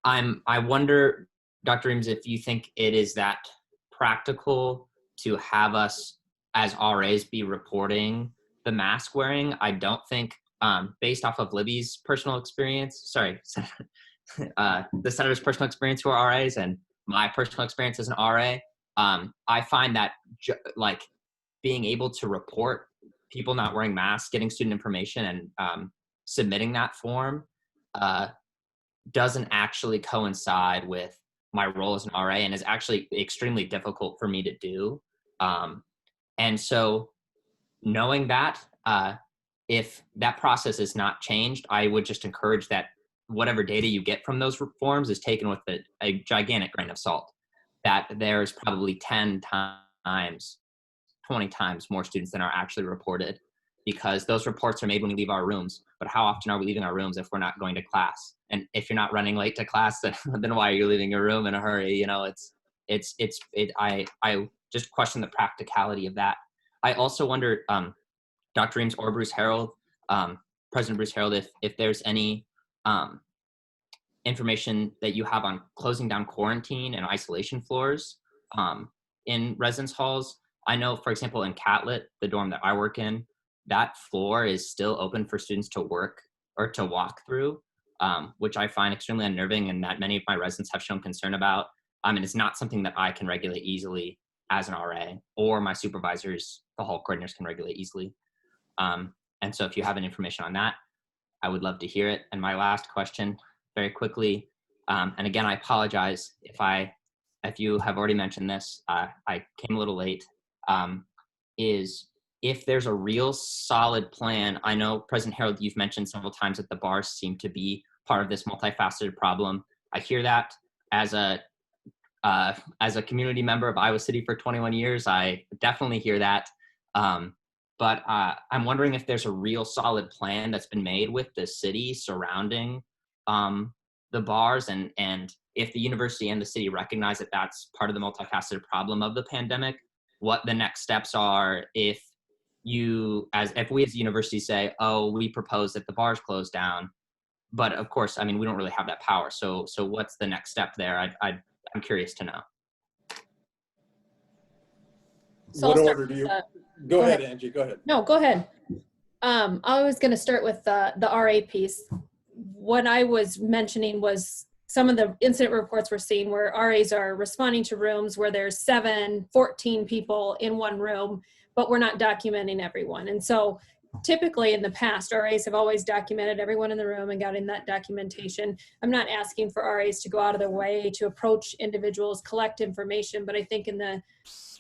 I wonder, Dr. Reams, if you think it is that practical to have us as RAs be reporting the mask wearing. I don't think, based off of Libby's personal experience, sorry, the senator's personal experience who are RAs and my personal experience as an RA, I find that like being able to report people not wearing masks, getting student information, and submitting that form doesn't actually coincide with my role as an RA, and is actually extremely difficult for me to do. And so knowing that, if that process is not changed, I would just encourage that whatever data you get from those forms is taken with a gigantic grain of salt, that there's probably 10 times, 20 times more students than are actually reported, because those reports are made when we leave our rooms. But how often are we leaving our rooms if we're not going to class? And if you're not running late to class, then why are you leaving your room in a hurry? You know, I just question the practicality of that. I also wonder, Dr. Reams or Bruce Harold, President Bruce Harold, if there's any information that you have on closing down quarantine and isolation floors in residence halls. I know, for example, in Catlett, the dorm that I work in, that floor is still open for students to work or to walk through, which I find extremely unnerving, and that many of my residents have shown concern about. And it's not something that I can regulate easily as an RA, or my supervisors, the hall coordinators, can regulate easily. And so if you have any information on that, I would love to hear it. And my last question, very quickly, and again, I apologize if you have already mentioned this, I came a little late, is if there's a real solid plan. I know, President Harold, you've mentioned several times that the bars seem to be part of this multifaceted problem. I hear that as a community member of Iowa City for 21 years, I definitely hear that. But I'm wondering if there's a real solid plan that's been made with the city surrounding the bars, and if the university and the city recognize that that's part of the multifaceted problem of the pandemic, what the next steps are if we as a university say, oh, we propose that the bars close down. But of course, we don't really have that power. So what's the next step there? I'm curious to know. So What I'll start order do you? with, Go ahead, Angie. Go ahead. No, go ahead. I was going to start with the RA piece. What I was mentioning was some of the incident reports we're seeing where RAs are responding to rooms where there's 7, 14 people in one room, but we're not documenting everyone. And so typically in the past, RAs have always documented everyone in the room and got in that documentation. I'm not asking for RAs to go out of their way to approach individuals, collect information, but I think in the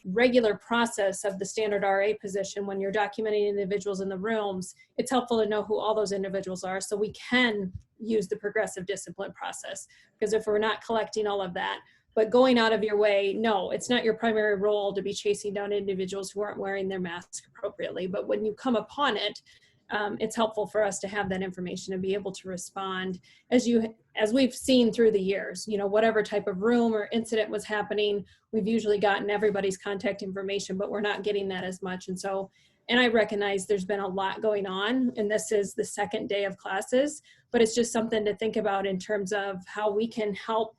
regular process of the standard RA position, when you're documenting individuals in the rooms, it's helpful to know who all those individuals are so we can use the progressive discipline process. Because if we're not collecting all of that, but going out of your way, no, it's not your primary role to be chasing down individuals who aren't wearing their mask appropriately. But when you come upon it, it's helpful for us to have that information and be able to respond as we've seen through the years. Whatever type of room or incident was happening, we've usually gotten everybody's contact information, but we're not getting that as much. And I recognize there's been a lot going on, and this is the second day of classes, but it's just something to think about in terms of how we can help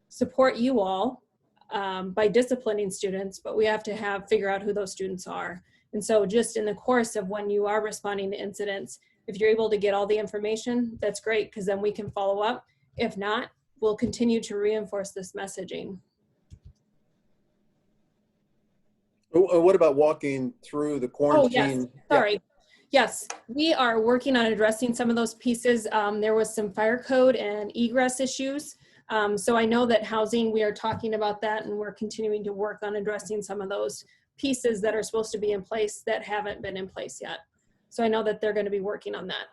support you all by disciplining students, but we have to figure out who those students are. And so just in the course of when you are responding to incidents, if you're able to get all the information, that's great, because then we can follow up. If not, we'll continue to reinforce this messaging. What about walking through the quarantine? Oh, yes. Sorry. Yes, we are working on addressing some of those pieces. There was some fire code and egress issues. So I know that housing, we are talking about that, and we're continuing to work on addressing some of those pieces that are supposed to be in place that haven't been in place yet. So I know that they're going to be working on that.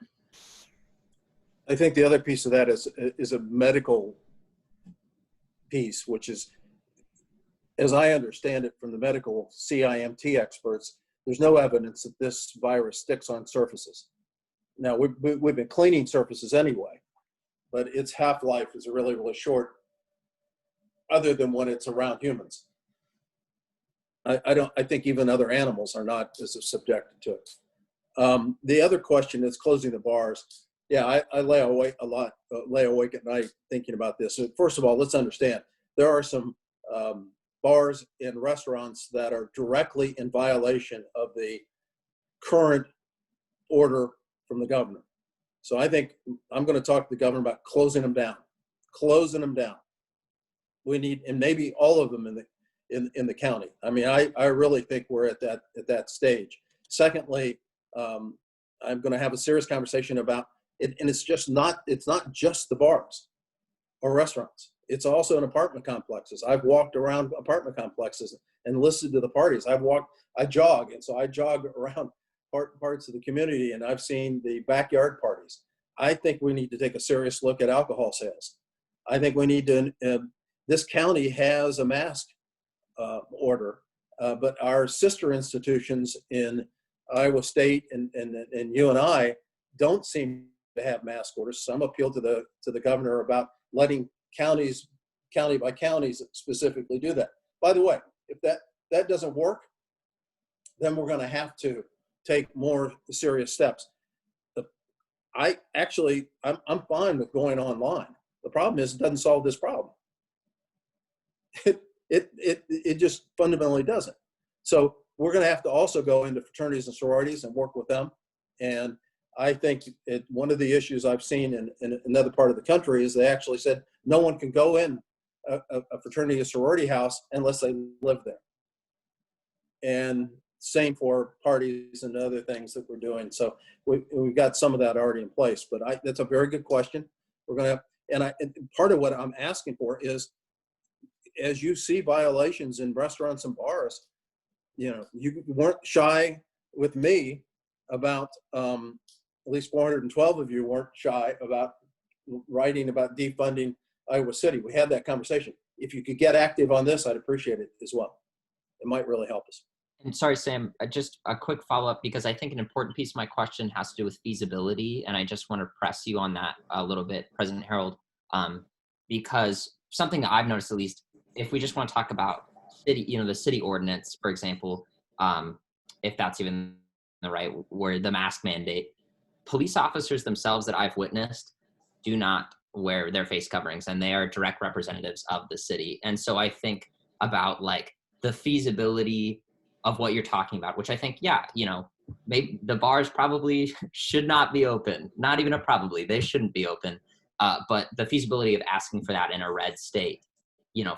I think the other piece of that is a medical piece, which is, as I understand it from the medical CIMT experts, there's no evidence that this virus sticks on surfaces. Now, we've been cleaning surfaces anyway, but its half-life is really, really short, other than when it's around humans. I think even other animals are not as subjected to it. The other question is closing the bars. Yeah, I lay awake a lot, lay awake at night thinking about this. So first of all, let's understand there are some bars and restaurants that are directly in violation of the current order from the governor. So I think I'm going to talk to the governor about closing them down. We need, and maybe all of them in the county. I mean, I really think we're at that stage. Secondly, I'm going to have a serious conversation about it, and it's not just the bars or restaurants. It's also in apartment complexes. I've walked around apartment complexes and listened to the parties. I jog, and so I jog around parts of the community, and I've seen the backyard parties. I think we need to take a serious look at alcohol sales. I think we need to, this county has a mask order, but our sister institutions in Iowa State and UNI don't seem to have mask orders. Some appeal to the governor about letting county by counties specifically do that. By the way, if that doesn't work, then we're going to have to take more serious steps. I'm fine with going online. The problem is it doesn't solve this problem. It just fundamentally doesn't. So we're going to have to also go into fraternities and sororities and work with them. And I think one of the issues I've seen in another part of the country is they actually said no one can go in a fraternity or sorority house unless they live there. And same for parties and other things that we're doing. So we've got some of that already in place. But that's a very good question. We're going to, and part of what I'm asking for is, as you see violations in restaurants and bars, you weren't shy with me about, at least 412 of you weren't shy about writing about defunding Iowa City. We had that conversation. If you could get active on this, I'd appreciate it as well. It might really help us. And sorry, Sam, just a quick follow-up, because I think an important piece of my question has to do with feasibility, and I just want to press you on that a little bit, President Harold, because something that I've noticed, at least, if we just want to talk about city, the city ordinance, for example, if that's even the right word, the mask mandate, police officers themselves that I've witnessed do not wear their face coverings, and they are direct representatives of the city. And so I think about like the feasibility of what you're talking about, which I think, maybe the bars probably should not be open. Not even they shouldn't be open. But the feasibility of asking for that in a red state,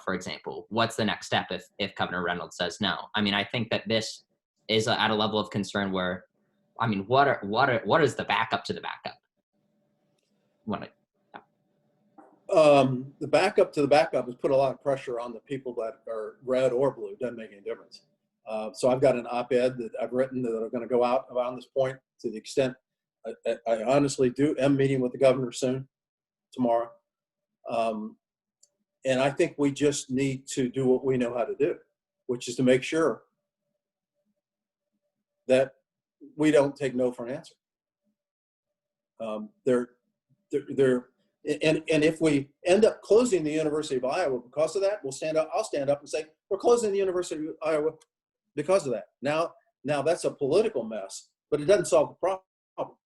for example, what's the next step if Governor Reynolds says no? I mean, I think that this is at a level of concern where, I mean, what is the backup to the backup? The backup to the backup has put a lot of pressure on the people that are red or blue. It doesn't make any difference. So I've got an op-ed that I've written that are going to go out around this point, to the extent I honestly am meeting with the governor soon, tomorrow. And I think we just need to do what we know how to do, which is to make sure that we don't take no for an answer. And if we end up closing the University of Iowa because of that, I'll stand up and say, we're closing the University of Iowa because of that. Now that's a political mess, but it doesn't solve the problem,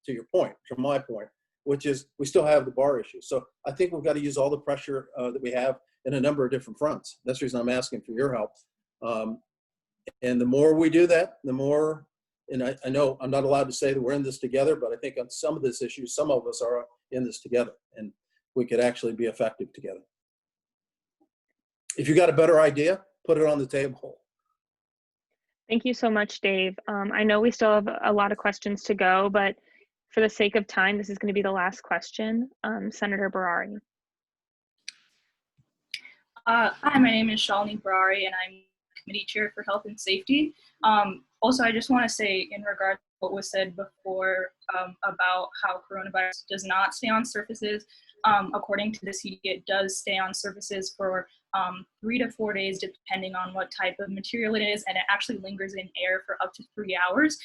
to your point, to my point, which is we still have the bar issue. So I think we've got to use all the pressure that we have in a number of different fronts. That's the reason I'm asking for your help. And the more we do that, the more, and I know I'm not allowed to say that we're in this together, but I think on some of this issue, some of us are in this together, and we could actually be effective together. If you got a better idea, put it on the table. Thank you so much, Dave. I know we still have a lot of questions to go, but for the sake of time, this is going to be the last question. Senator Berari. Hi, my name is Shalini Berari, and I'm Committee Chair for Health and Safety. Also, I just want to say, in regard to what was said before about how coronavirus does not stay on surfaces, according to the CDC, it does stay on surfaces for 3 to 4 days, depending on what type of material it is, and it actually lingers in air for up to 3 hours.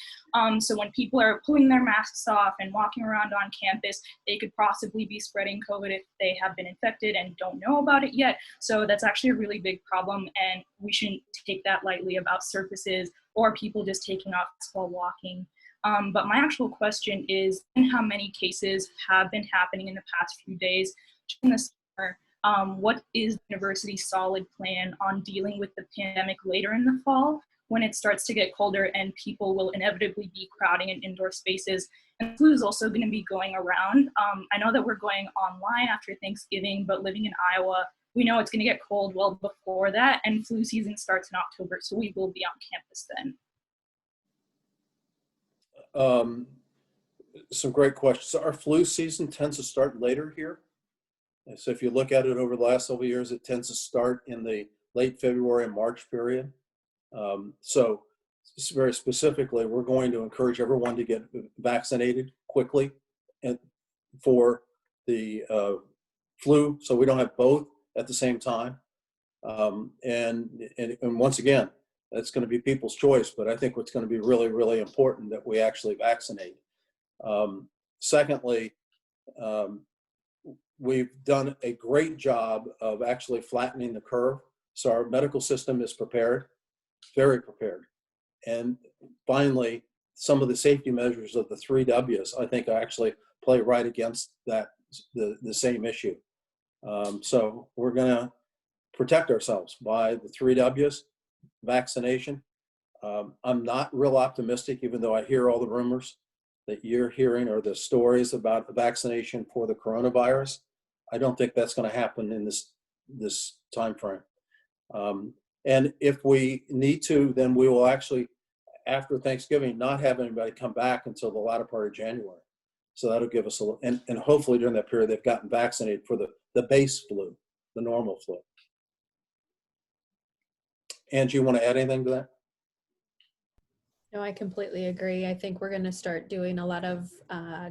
So when people are pulling their masks off and walking around on campus, they could possibly be spreading COVID if they have been infected and don't know about it yet. So that's actually a really big problem, and we shouldn't take that lightly about surfaces or people just taking off while walking. But my actual question is, how many cases have been happening in the past few days during the summer? What is the university's solid plan on dealing with the pandemic later in the fall when it starts to get colder and people will inevitably be crowding in indoor spaces? And flu is also going to be going around. I know that we're going online after Thanksgiving, but living in Iowa, we know it's going to get cold well before that, and flu season starts in October, so we will be on campus then. Some great questions. So our flu season tends to start later here. And so if you look at it over the last several years, it tends to start in the late February and March period. So very specifically, we're going to encourage everyone to get vaccinated quickly and for the flu, so we don't have both at the same time. And once again, that's going to be people's choice, but I think what's going to be really, really important that we actually vaccinate. Secondly, we've done a great job of actually flattening the curve. So our medical system is prepared, very prepared. And finally, some of the safety measures of the 3 Ws, I think actually play right against that, the same issue. So we're going to protect ourselves by the 3 Ws, vaccination. I'm not real optimistic, even though I hear all the rumors that you're hearing or the stories about the vaccination for the coronavirus. I don't think that's going to happen in this time frame. And if we need to, then we will actually, after Thanksgiving, not have anybody come back until the latter part of January. So that'll give us a little, and hopefully during that period, they've gotten vaccinated for the base flu, the normal flu. Angie, you want to add anything to that? No, I completely agree. I think we're going to start doing a lot of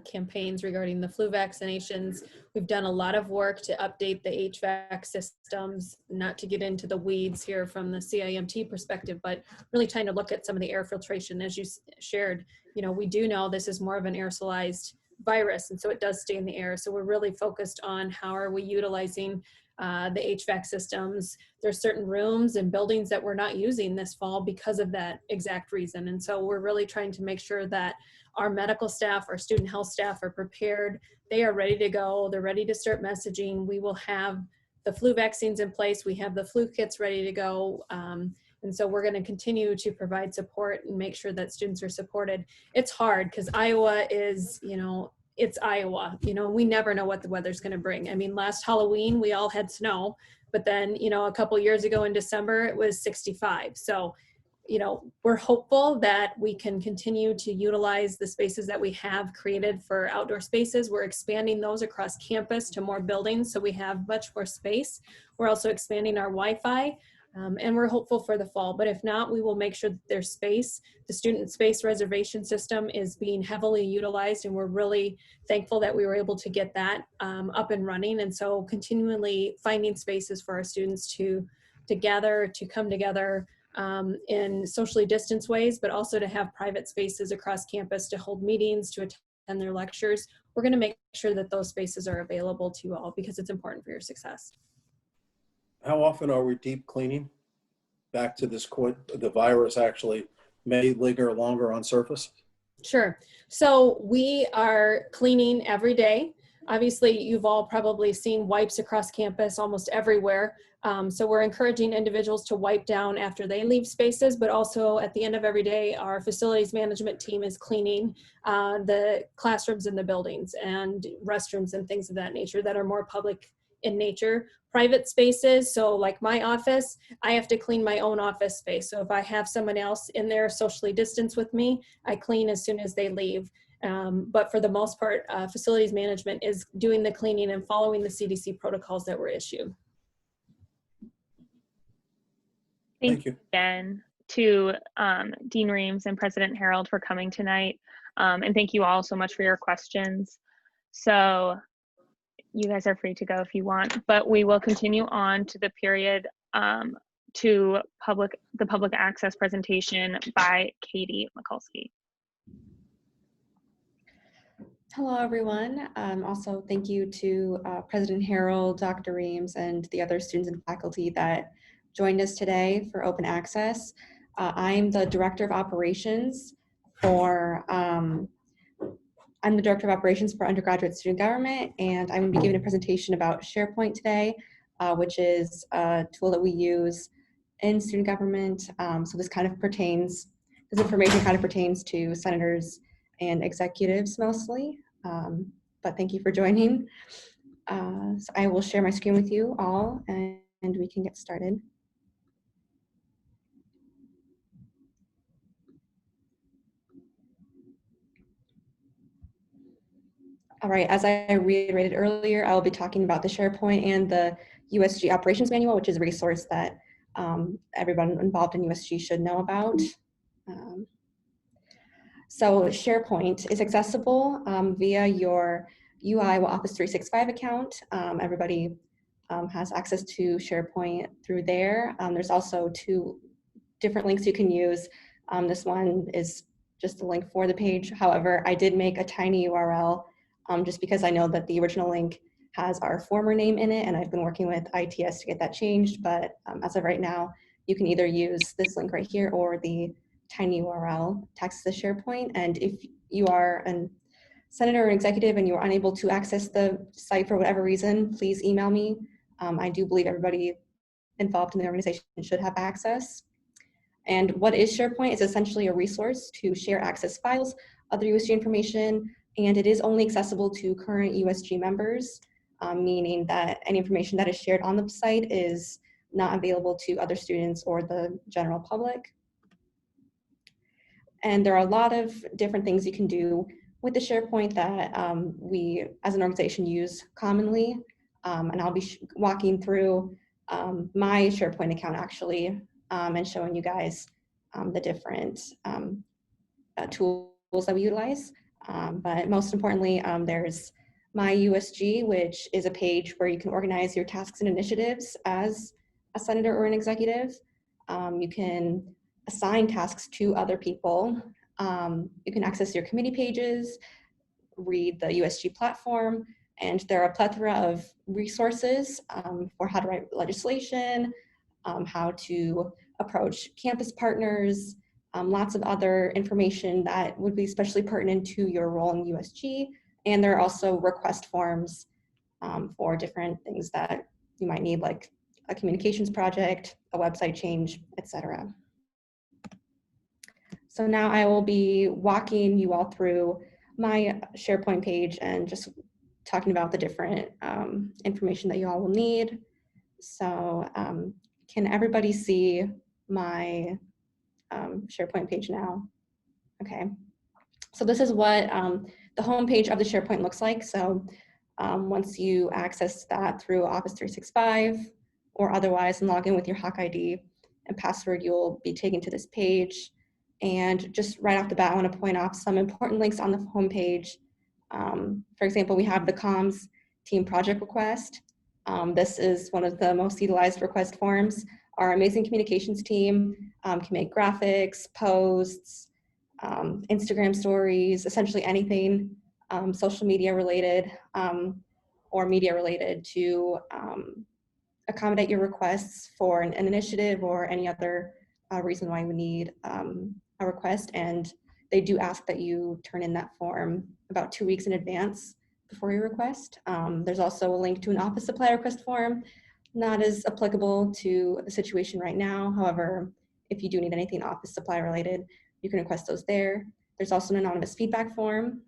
campaigns regarding the flu vaccinations. We've done a lot of work to update the HVAC systems, not to get into the weeds here from the CIMT perspective, but really trying to look at some of the air filtration. As you shared, you know, we do know this is more of an aerosolized virus, and so it does stay in the air. So we're really focused on how are we utilizing the HVAC systems. There's certain rooms and buildings that we're not using this fall because of that exact reason. And so we're really trying to make sure that our medical staff, our student health staff are prepared. They are ready to go. They're ready to start messaging. We will have the flu vaccines in place. We have the flu kits ready to go. And so we're going to continue to provide support and make sure that students are supported. It's hard because Iowa is, you know, it's Iowa, you know, we never know what the weather's going to bring. I mean, last Halloween, we all had snow, but then, you know, a couple years ago in December, it was 65. So, you know, we're hopeful that we can continue to utilize the spaces that we have created for outdoor spaces. We're expanding those across campus to more buildings, so we have much more space. We're also expanding our Wi-Fi. And we're hopeful for the fall, but if not, we will make sure that there's space. The student space reservation system is being heavily utilized, and we're really thankful that we were able to get that up and running. And so continually finding spaces for our students to gather, to come together in socially distanced ways, but also to have private spaces across campus to hold meetings, to attend their lectures. We're going to make sure that those spaces are available to you all because it's important for your success. How often are we deep cleaning? Back to this quote, the virus actually may linger longer on surface. Sure. So we are cleaning every day. Obviously, you've all probably seen wipes across campus almost everywhere. So we're encouraging individuals to wipe down after they leave spaces, but also at the end of every day, our facilities management team is cleaning the classrooms in the buildings and restrooms and things of that nature that are more public in nature. Private spaces, so like my office, I have to clean my own office space. So if I have someone else in there socially distanced with me, I clean as soon as they leave. But for the most part, facilities management is doing the cleaning and following the CDC protocols that were issued. Thank you again to Dean Reams and President Harold for coming tonight. And thank you all so much for your questions. So you guys are free to go if you want, but we will continue on to the period to the public access presentation by Katie Mikulski. Hello, everyone. Also, thank you to President Harold, Dr. Reams, and the other students and faculty that joined us today for open access. I'm the Director of Operations for, I'm the Director of Operations for Undergraduate Student Government, and I'm going to be giving a presentation about SharePoint today, which is a tool that we use in student government. So this information kind of pertains to senators and executives mostly, but thank you for joining. So I will share my screen with you all, and we can get started. All right, as I reiterated earlier, I will be talking about the SharePoint and the USG Operations Manual, which is a resource that everyone involved in USG should know about. So SharePoint is accessible via your UI Office 365 account. Everybody has access to SharePoint through there. There's also 2 different links you can use. This one is just a link for the page. However, I did make a tiny URL just because I know that the original link has our former name in it, and I've been working with ITS to get that changed. But as of right now, you can either use this link right here or the tiny URL text the SharePoint. And if you are a senator or an executive and you are unable to access the site for whatever reason, please email me. I do believe everybody involved in the organization should have access. And what is SharePoint? It's essentially a resource to share access files, other USG information, and it is only accessible to current USG members, meaning that any information that is shared on the site is not available to other students or the general public. And there are a lot of different things you can do with the SharePoint that we as an organization use commonly. And I'll be walking through my SharePoint account actually and showing you guys the different tools that we utilize. But most importantly, there's My USG, which is a page where you can organize your tasks and initiatives as a senator or an executive. You can assign tasks to other people. You can access your committee pages, read the USG platform, and there are a plethora of resources for how to write legislation, how to approach campus partners, lots of other information that would be especially pertinent to your role in USG. And there are also request forms for different things that you might need, like a communications project, a website change, etc. So now I will be walking you all through my SharePoint page and just talking about the different information that you all will need. So can everybody see my SharePoint page now? Okay. So this is what the home page of the SharePoint looks like. So once you access that through Office 365 or otherwise and log in with your Hawk ID and password, you'll be taken to this page. And just right off the bat, I want to point out some important links on the home page. For example, we have the comms team project request. This is one of the most utilized request forms. Our amazing communications team can make graphics, posts, Instagram stories, essentially anything social media related or media related to accommodate your requests for an initiative or any other reason why you would need a request. And they do ask that you turn in that form about 2 weeks in advance before your request. There's also a link to an office supply request form, not as applicable to the situation right now. However, if you do need anything office supply related, you can request those there. There's also an anonymous feedback form,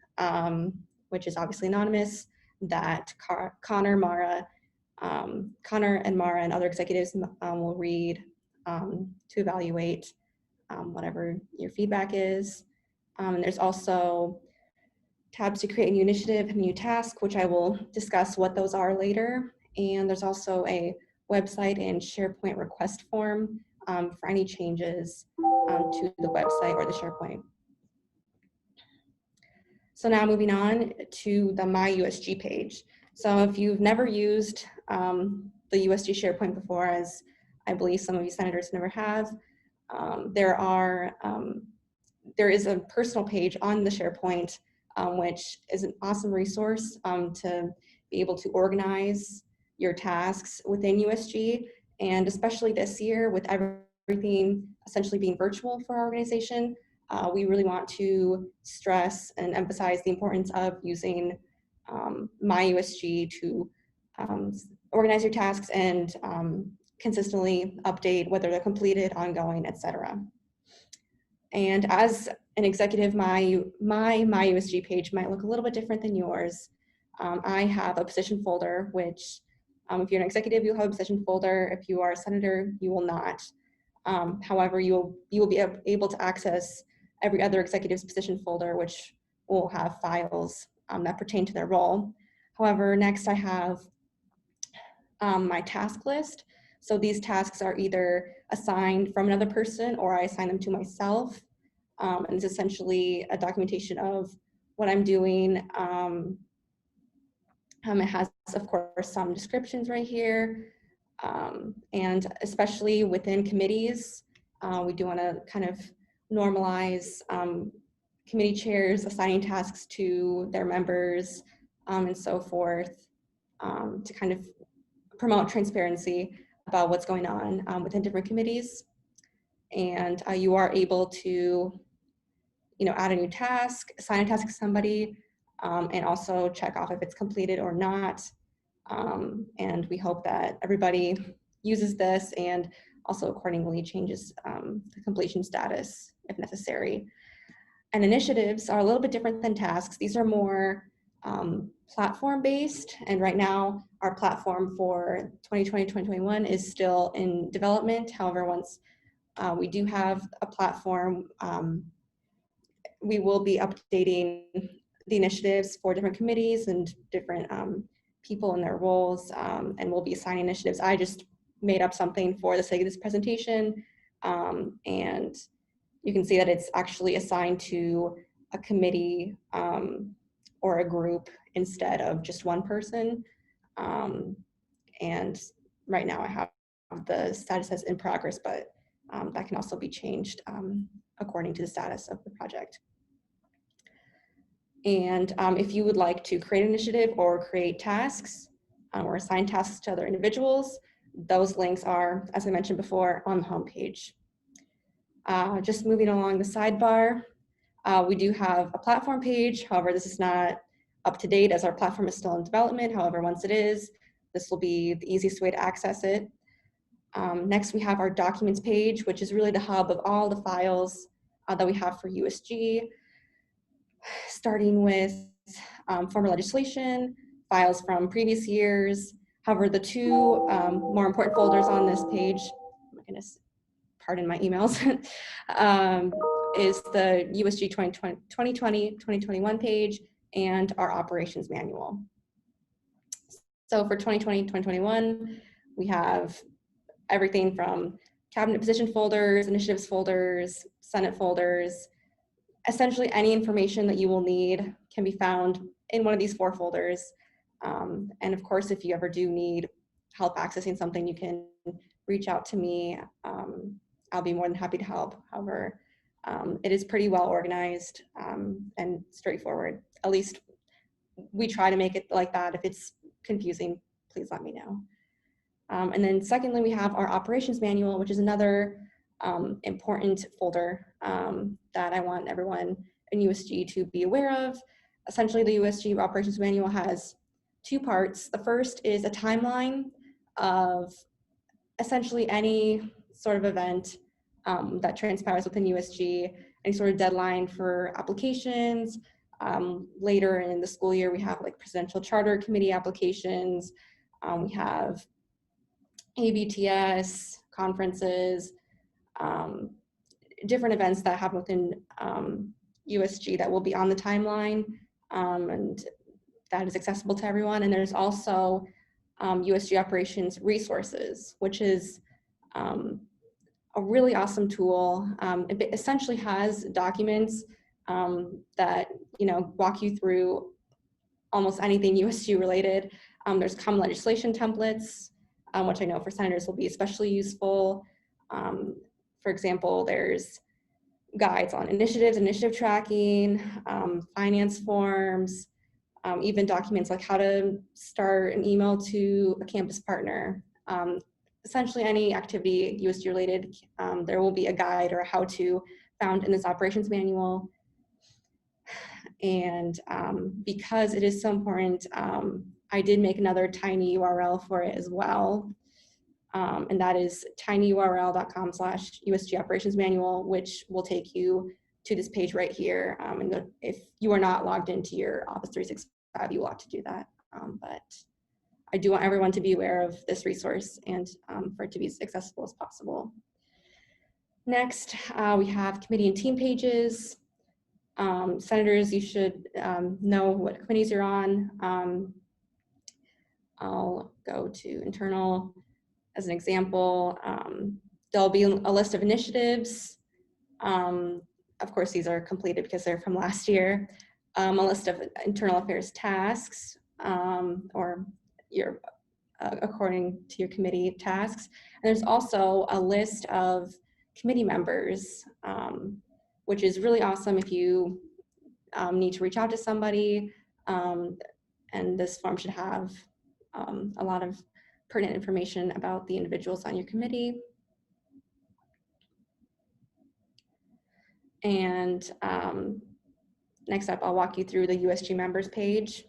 which is obviously anonymous, that Connor and Mara and other executives will read to evaluate whatever your feedback is. And there's also tabs to create a new initiative, a new task, which I will discuss what those are later. And there's also a website and SharePoint request form for any changes to the website or the SharePoint. So now moving on to the My USG page. So if you've never used the USG SharePoint before, as I believe some of you senators never have, there is a personal page on the SharePoint, which is an awesome resource to be able to organize your tasks within USG. And especially this year with everything essentially being virtual for our organization, we really want to stress and emphasize the importance of using MyUSG to organize your tasks and consistently update whether they're completed, ongoing, etc. And as an executive, my MyUSG page might look a little bit different than yours. I have a position folder, which if you're an executive, you'll have a position folder. If you are a senator, you will not. However, you will be able to access every other executive's position folder, which will have files that pertain to their role. However, next I have my task list. So these tasks are either assigned from another person or I assign them to myself. And it's essentially a documentation of what I'm doing. It has, of course, some descriptions right here. And especially within committees, we do want to kind of normalize committee chairs assigning tasks to their members and so forth to kind of promote transparency about what's going on within different committees. And you are able to, add a new task, assign a task to somebody, and also check off if it's completed or not. And we hope that everybody uses this and also accordingly changes the completion status if necessary. And initiatives are a little bit different than tasks. These are more platform-based, and right now our platform for 2020-2021 is still in development. However, once we do have a platform, we will be updating the initiatives for different committees and different people in their roles, and we'll be assigning initiatives. I just made up something for the sake of this presentation, and you can see that it's actually assigned to a committee or a group instead of just one person. And right now I have the status as in progress, but that can also be changed according to the status of the project. And if you would like to create an initiative or create tasks or assign tasks to other individuals, those links are, as I mentioned before, on the homepage. Just moving along the sidebar, we do have a platform page. However, this is not up to date as our platform is still in development. However, once it is, this will be the easiest way to access it. Next, we have our documents page, which is really the hub of all the files that we have for USG, starting with former legislation, files from previous years. However, the two more important folders on this page, oh my goodness, pardon my emails, is the USG 2020-2021 page and our operations manual. So for 2020-2021, we have everything from cabinet position folders, initiatives folders, Senate folders. Essentially any information that you will need can be found in one of these 4 folders. And of course, if you ever do need help accessing something, you can reach out to me. I'll be more than happy to help. However, it is pretty well organized and straightforward. At least we try to make it like that. If it's confusing, please let me know. And then secondly, we have our operations manual, which is another important folder that I want everyone in USG to be aware of. Essentially, the USG operations manual has 2 parts. The first is a timeline of essentially any sort of event that transpires within USG, any sort of deadline for applications. Later in the school year, we have like Presidential Charter Committee applications. We have ABTS, conferences, different events that happen within USG that will be on the timeline, and that is accessible to everyone. And there's also USG operations resources, which is a really awesome tool. It essentially has documents that walk you through almost anything USG related. There's common legislation templates, which I know for senators will be especially useful. For example, there's guides on initiatives, initiative tracking, finance forms, even documents like how to start an email to a campus partner. Essentially any activity USG related, there will be a guide or a how-to found in this operations manual. And because it is so important, I did make another tiny URL for it as well. And that is tinyurl.com/USG operations manual, which will take you to this page right here. And if you are not logged into your Office 365, you will have to do that. But I do want everyone to be aware of this resource and for it to be as accessible as possible. Next, we have committee and team pages. Senators, you should know what committees you're on. I'll go to internal as an example. There'll be a list of initiatives. Of course, these are completed because they're from last year. A list of internal affairs tasks, or your according to your committee tasks. And there's also a list of committee members, which is really awesome if you need to reach out to somebody. And this form should have a lot of pertinent information about the individuals on your committee. And next up, I'll walk you through the USG members page.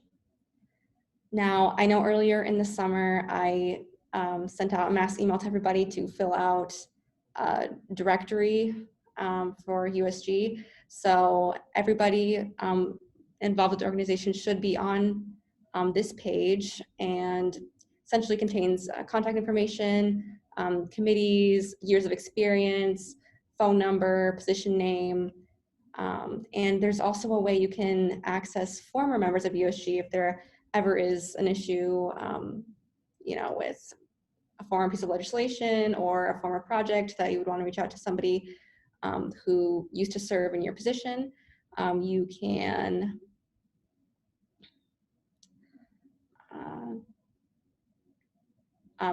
Now, I know earlier in the summer, I sent out a mass email to everybody to fill out a directory for USG. So everybody involved with the organization should be on this page, and essentially contains contact information, committees, years of experience, phone number, position name, and there's also a way you can access former members of USG if there ever is an issue, you know, with a former piece of legislation or a former project that you would want to reach out to somebody who used to serve in your position. You can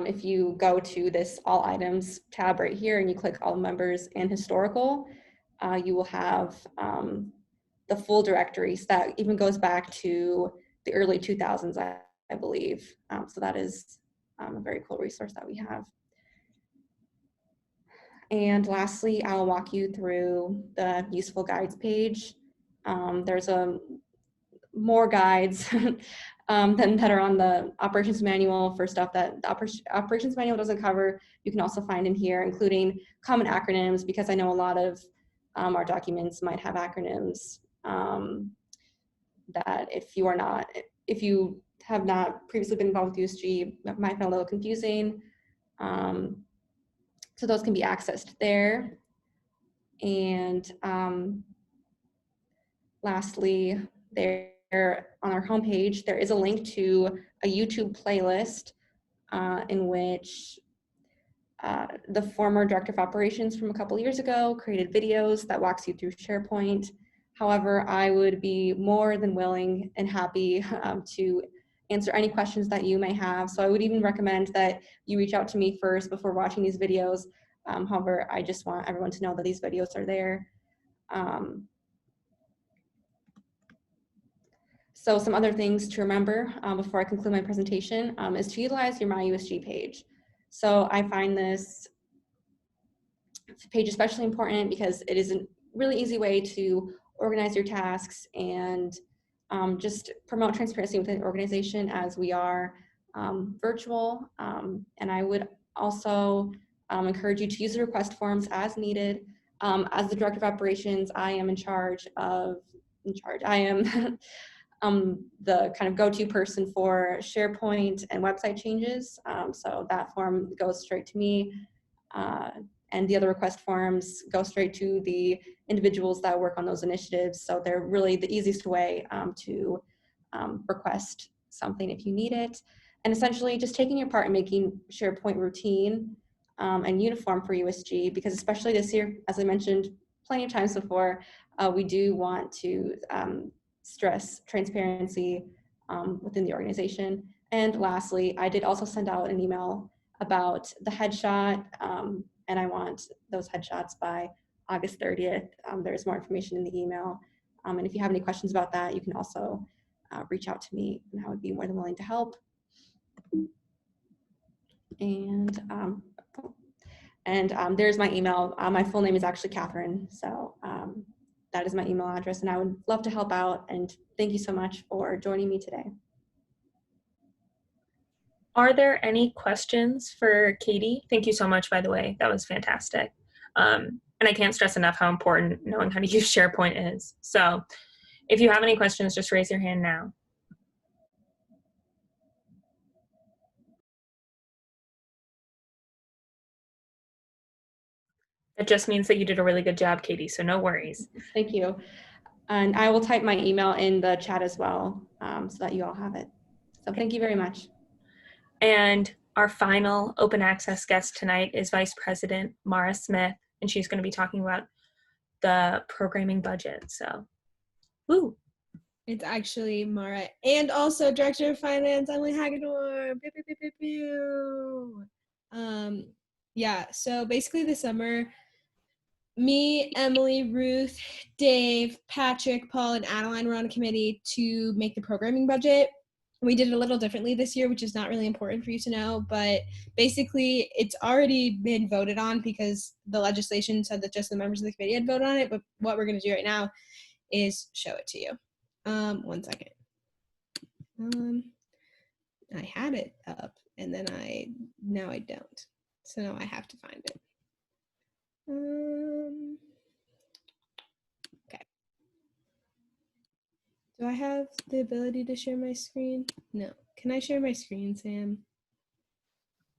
if you go to this all items tab right here and you click all members and historical, you will have the full directory. So that even goes back to the early 2000s, I believe. So that is a very cool resource that we have. And lastly, I'll walk you through the useful guides page. There's more guides that are on the operations manual for stuff that the operations manual doesn't cover. You can also find in here, including common acronyms, because I know a lot of our documents might have acronyms that if you have not previously been involved with USG, it might be a little confusing. So those can be accessed there. And lastly, there on our homepage, there is a link to a YouTube playlist in which the former director of operations from a couple years ago created videos that walks you through SharePoint. However, I would be more than willing and happy to answer any questions that you may have. So I would even recommend that you reach out to me first before watching these videos. However, I just want everyone to know that these videos are there. So some other things to remember before I conclude my presentation is to utilize your MyUSG page. So I find this page especially important because it is a really easy way to organize your tasks and just promote transparency within the organization as we are virtual. And I would also encourage you to use the request forms as needed. As the director of operations, I am I am the kind of go-to person for SharePoint and website changes. So that form goes straight to me. And the other request forms go straight to the individuals that work on those initiatives. So they're really the easiest way to request something if you need it. And essentially just taking your part in making SharePoint routine and uniform for USG, because especially this year, as I mentioned plenty of times before, we do want to stress transparency within the organization. And lastly, I did also send out an email about the headshot, and I want those headshots by August 30th. There's more information in the email. And if you have any questions about that, you can also reach out to me, and I would be more than willing to help. And And there's my email. My full name is actually Catherine. So that is my email address, and I would love to help out. And thank you so much for joining me today. Are there any questions for Katie? Thank you so much, by the way. That was fantastic. And I can't stress enough how important knowing how to use SharePoint is. So if you have any questions, just raise your hand now. That just means that you did a really good job, Katie, so no worries. Thank you. And I will type my email in the chat as well, so that you all have it. So thank you very much. And our final open access guest tonight is Vice President Mara Smith, and she's going to be talking about the programming budget. So, woo. It's actually Mara and also Director of Finance, Emily Hagedorn. Pew, pew, pew, pew, pew. Yeah, so basically this summer, me, Emily, Ruth, Dave, Patrick, Paul, and Adeline were on a committee to make the programming budget. We did it a little differently this year, which is not really important for you to know, but basically it's already been voted on because the legislation said that just the members of the committee had voted on it, but what we're going to do right now is show it to you. 1 second. I had it up and then now I don't. So now I have to find it. Okay. Do I have the ability to share my screen? No. Can I share my screen, Sam?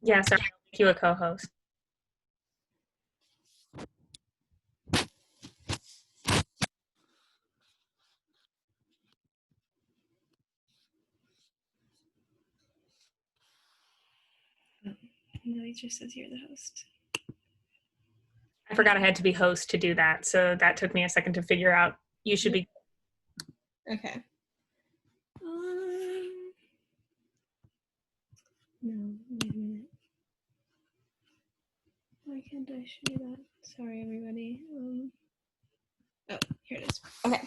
Yes, I'll make you a co-host. No, it just says you're the host. I forgot I had to be host to do that, so that took me a second to figure out. You should be. Okay. No, wait a minute. Why can't I share that? Sorry, everybody. Oh, here it is. Okay.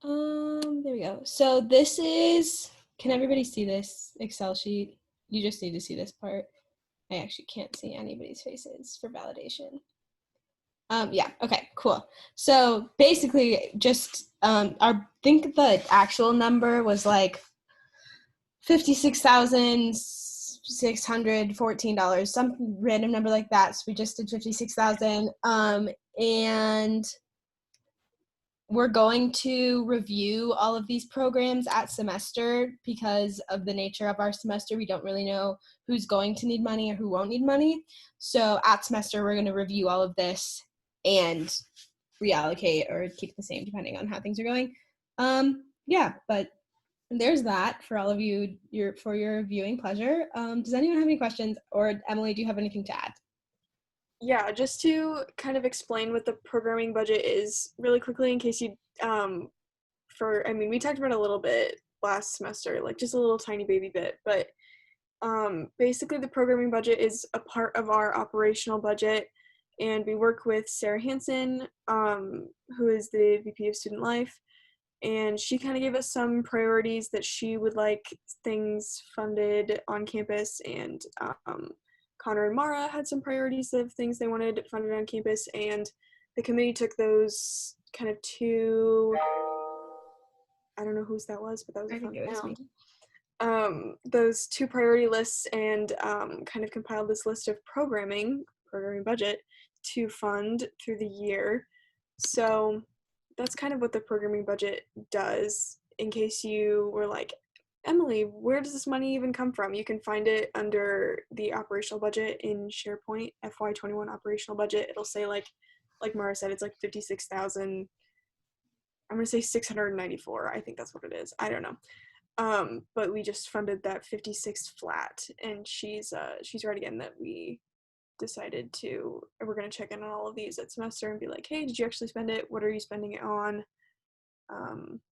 There we go. So this is, can everybody see this Excel sheet? You just need to see this part. I actually can't see anybody's faces for validation. Yeah, okay, cool. So basically just, I think the actual number was like $56,614, some random number like that. So we just did 56,000. And we're going to review all of these programs at semester because of the nature of our semester. We don't really know who's going to need money or who won't need money. So at semester, we're going to review all of this and reallocate or keep the same depending on how things are going. Yeah, but there's that for all of you for your viewing pleasure. Does anyone have any questions? Or Emily, do you have anything to add? Yeah, just to kind of explain what the programming budget is really quickly in case you, we talked about it a little bit last semester, like just a little tiny baby bit, but basically the programming budget is a part of our operational budget, and we work with Sarah Hansen, who is the VP of Student Life, and she kind of gave us some priorities that she would like things funded on campus, and Connor and Mara had some priorities of things they wanted funded on campus, and the committee took those kind of two, I don't know whose that was, but that was a fun round. Those two priority lists, and kind of compiled this list of programming budget to fund through the year. So that's kind of what the programming budget does. In case you were like, Emily, where does this money even come from? You can find it under the operational budget in SharePoint, FY21 operational budget. It'll say like Mara said, it's like 56,000. I'm gonna say 694. I think that's what it is. I don't know. But we just funded that 56 flat, and she's right again that we decided we're gonna check in on all of these at semester and be like, hey, did you actually spend it? What are you spending it on?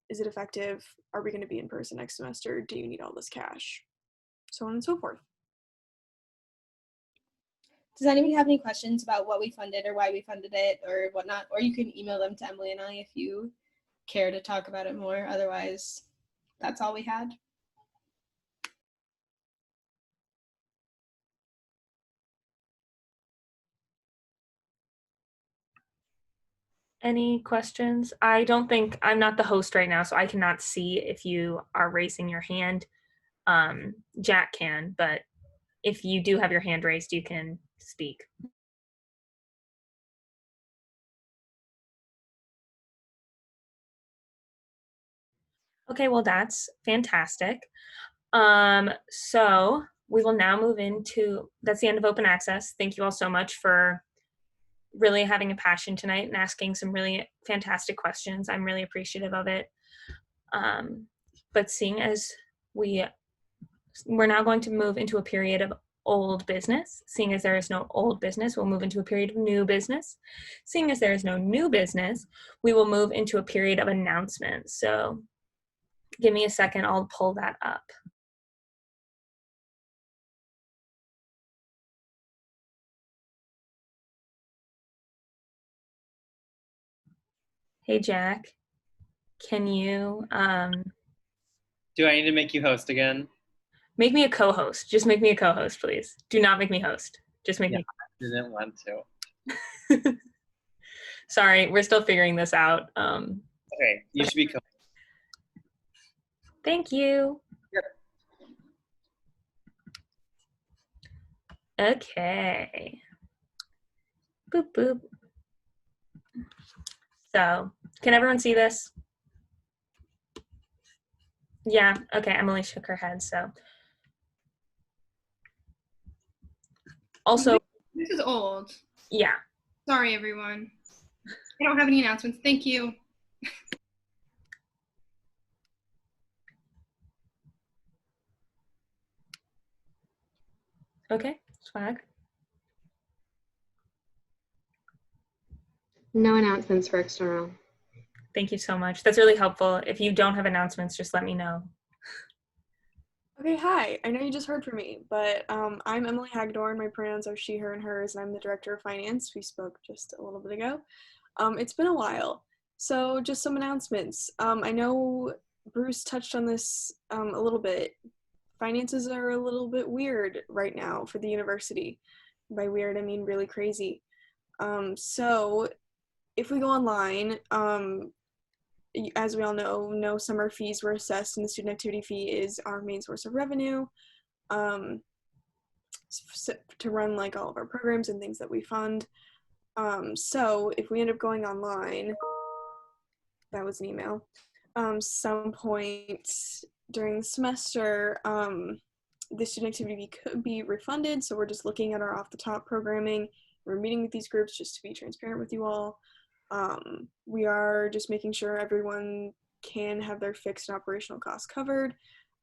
Is it effective? Are we going to be in person next semester? Do you need all this cash? So on and so forth. Does anybody have any questions about what we funded or why we funded it or whatnot? Or you can email them to Emily and I if you care to talk about it more. Otherwise, that's all we had. Any questions? I don't think, I'm not the host right now, so I cannot see if you are raising your hand. Jack can, but if you do have your hand raised, you can speak. Okay, well, that's fantastic. So we will now move into, that's the end of open access. Thank you all so much for really having a passion tonight and asking some really fantastic questions. I'm really appreciative of it. But seeing as we're now going to move into a period of old business. Seeing as there is no old business, we'll move into a period of new business. Seeing as there is no new business, we will move into a period of announcements. So give me a second, I'll pull that up. Hey, Jack, can you Do I need to make you host again? make me a co-host? Just make me a co-host, please. Do not make me host. Just make me. I didn't want to. Sorry, we're still figuring this out. Okay, you should be co. Thank you. Yep. Okay. Boop, boop. So, can everyone see this? Yeah, okay, Emily shook her head, so. Also, this is old. Yeah. Sorry, everyone. I don't have any announcements. Thank you. Okay, swag. No announcements for external. Thank you so much. That's really helpful. If you don't have announcements, just let me know. Okay, hi. I know you just heard from me, but I'm Emily Hagdorn. My pronouns are she, her, and hers, and I'm the Director of Finance. We spoke just a little bit ago. It's been a while, so just some announcements. I know Bruce touched on this a little bit. Finances are a little bit weird right now for the university. By weird, I mean really crazy. So if we go online, as we all know, no summer fees were assessed, and the student activity fee is our main source of revenue to run like all of our programs and things that we fund. So if we end up going online, that was an email, some point during the semester, the student activity fee could be refunded. So we're just looking at our off the top programming. We're meeting with these groups just to be transparent with you all. We are just making sure everyone can have their fixed and operational costs covered.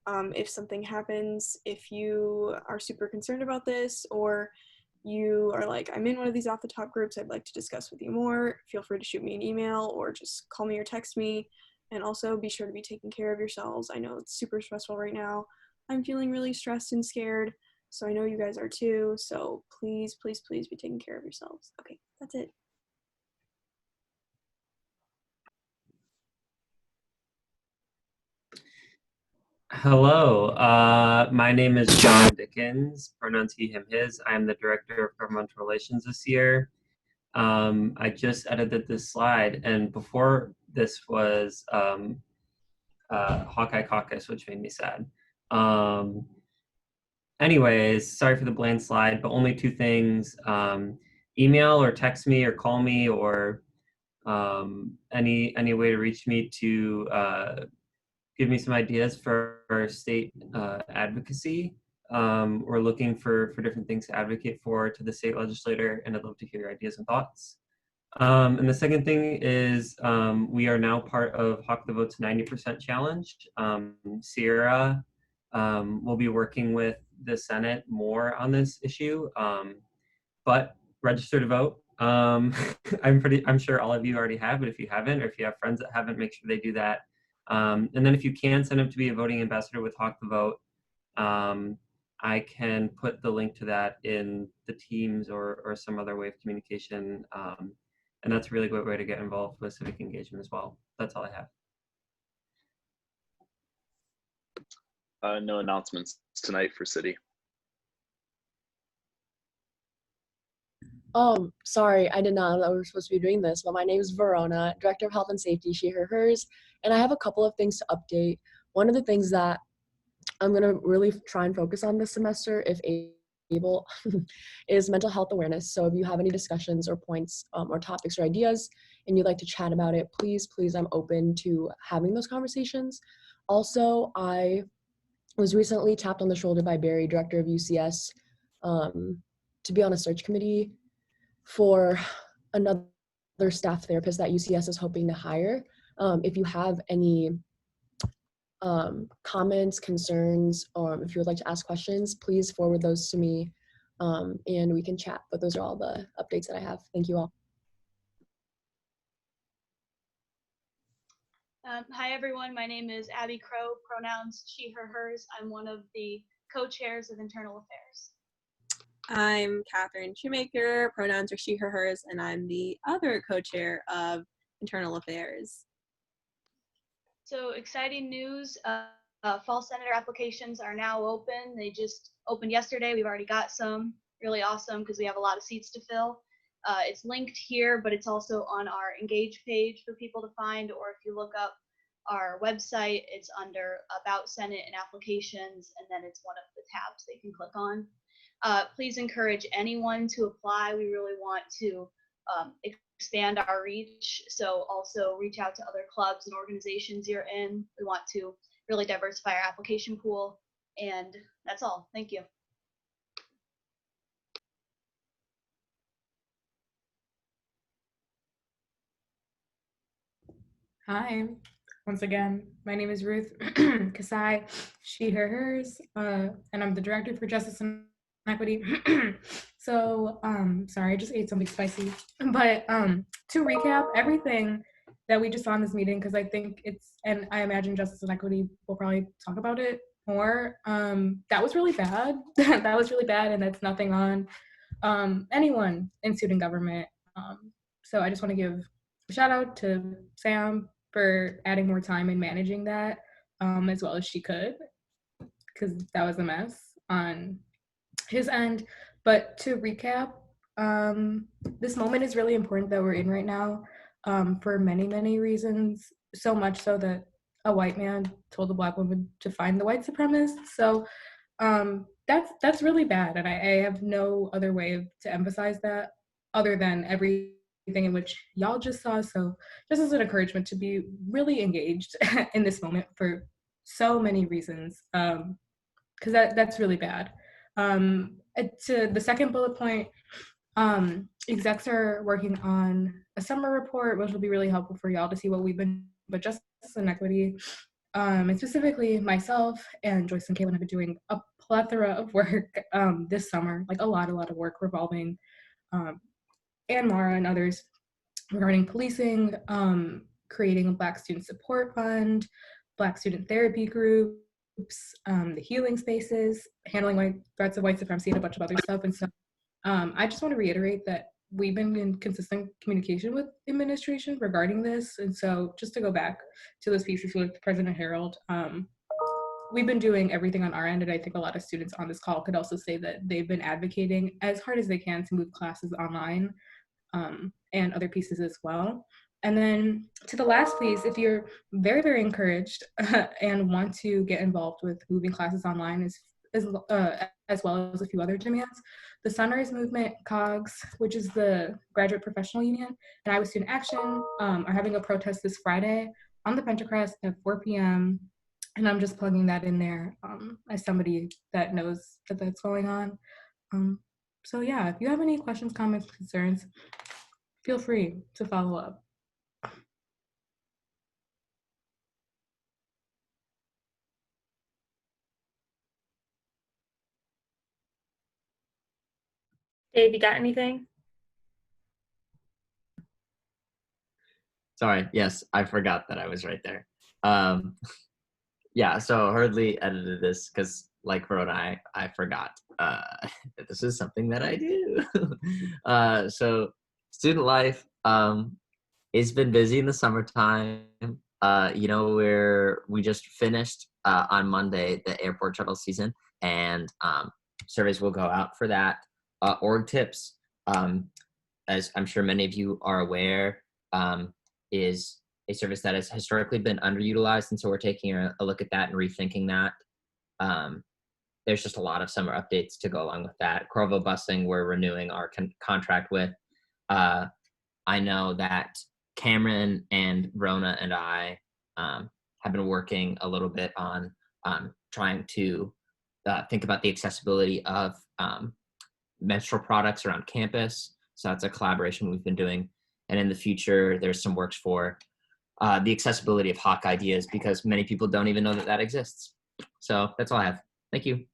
If something happens, if you are super concerned about this, or you are like, I'm in one of these off the top groups, I'd like to discuss with you more, feel free to shoot me an email or just call me or text me. And also be sure to be taking care of yourselves. I know it's super stressful right now. I'm feeling really stressed and scared, so I know you guys are too. So please, please, please be taking care of yourselves. Okay, that's it. Hello, my name is John Dickens, pronouns he, him, his. I'm the Director of Governmental Relations this year. I just edited this slide, and before this was Hawkeye Caucus, which made me sad. Anyways, sorry for the bland slide, but only two things. Email or text me or call me, or any way to reach me to give me some ideas for state advocacy. We're looking for different things to advocate for to the state legislator, and I'd love to hear your ideas and thoughts. And the second thing is we are now part of Hawk the Vote's 90% challenge. Sierra will be working with the Senate more on this issue, but register to vote. I'm sure all of you already have, but if you haven't, or if you have friends that haven't, make sure they do that. And then if you can send them to be a voting ambassador with Hawk the Vote, I can put the link to that in the Teams or some other way of communication. And that's a really great way to get involved with civic engagement as well. That's all I have. No announcements tonight for city. Sorry, I did not know that we were supposed to be doing this, but my name is Verona, Director of Health and Safety, she, her, hers, and I have a couple of things to update. One of the things that I'm gonna really try and focus on this semester, if able, is mental health awareness. So if you have any discussions or points or topics or ideas and you'd like to chat about it, please, I'm open to having those conversations. Also, I was recently tapped on the shoulder by Barry, Director of UCS, to be on a search committee for another staff therapist that UCS is hoping to hire. If you have any comments, concerns, if you would like to ask questions, please forward those to me and we can chat. But those are all the updates that I have. Thank you all. Hi everyone, my name is Abby Crow, pronouns she, her, hers. I'm one of the co-chairs of Internal Affairs. I'm Catherine Shoemaker, pronouns are she, her, hers, and I'm the other co-chair of Internal Affairs. So exciting news, fall senator applications are now open. They just opened yesterday. We've already got some, really awesome because we have a lot of seats to fill. It's linked here, but it's also on our Engage page for people to find, or if you look up our website, it's under About Senate and Applications, and then it's one of the tabs they can click on. Please encourage anyone to apply. We really want to expand our reach, so also reach out to other clubs and organizations you're in. We want to really diversify our application pool, and that's all. Thank you. Hi, once again, my name is Ruth Kasai, she, her, hers, and I'm the Director for Justice and Equity. So, sorry, I just ate something spicy. But to recap everything that we just saw in this meeting, because I think and I imagine Justice and Equity will probably talk about it more. That was really bad. That was really bad, and that's nothing on anyone in student government. So I just want to give a shout out to Sam for adding more time and managing that as well as she could, because that was a mess on his end. But to recap, this moment is really important that we're in right now for many, many reasons, so much so that a white man told a Black woman to find the white supremacist. So that's really bad, and I have no other way to emphasize that other than everything in which y'all just saw. So just as an encouragement to be really engaged in this moment for so many reasons, because that's really bad. To the second bullet point, execs are working on a summer report, which will be really helpful for y'all to see what we've been, but Justice and Equity, and specifically myself and Joyce and Caitlin have been doing a plethora of work this summer, like a lot of work revolving and Mara and others regarding policing, creating a Black student support fund, Black student therapy groups, the healing spaces, handling threats of white supremacy, and a bunch of other stuff. And so I just want to reiterate that we've been in consistent communication with administration regarding this. And so just to go back to those pieces with President Harold, we've been doing everything on our end, and I think a lot of students on this call could also say that they've been advocating as hard as they can to move classes online and other pieces as well. And then to the last piece, if you're very, very encouraged and want to get involved with moving classes online as well as a few other demands, the Sunrise Movement, COGS, which is the Graduate Professional Union, and Iowa Student Action are having a protest this Friday on the Pentacrest at 4 p.m. And I'm just plugging that in there as somebody that knows that that's going on. So yeah, if you have any questions, comments, concerns, feel free to follow up. Dave, you got anything? Sorry, yes, I forgot that I was right there. Yeah, so hurriedly edited this because, like Verona, I forgot that this is something that I do. So student life, it's been busy in the summertime. You know, we just finished on Monday the airport shuttle season, and surveys will go out for that. Org tips, as I'm sure many of you are aware, is a service that has historically been underutilized. And so we're taking a look at that and rethinking that. There's just a lot of summer updates to go along with that. Coralville Busing, we're renewing our contract with. I know that Cameron and Rona and I have been working a little bit on trying to think about the accessibility of menstrual products around campus. So that's a collaboration we've been doing. And in the future, there's some works for the accessibility of Hawk Ideas, because many people don't even know that that exists. So that's all I have. Thank you.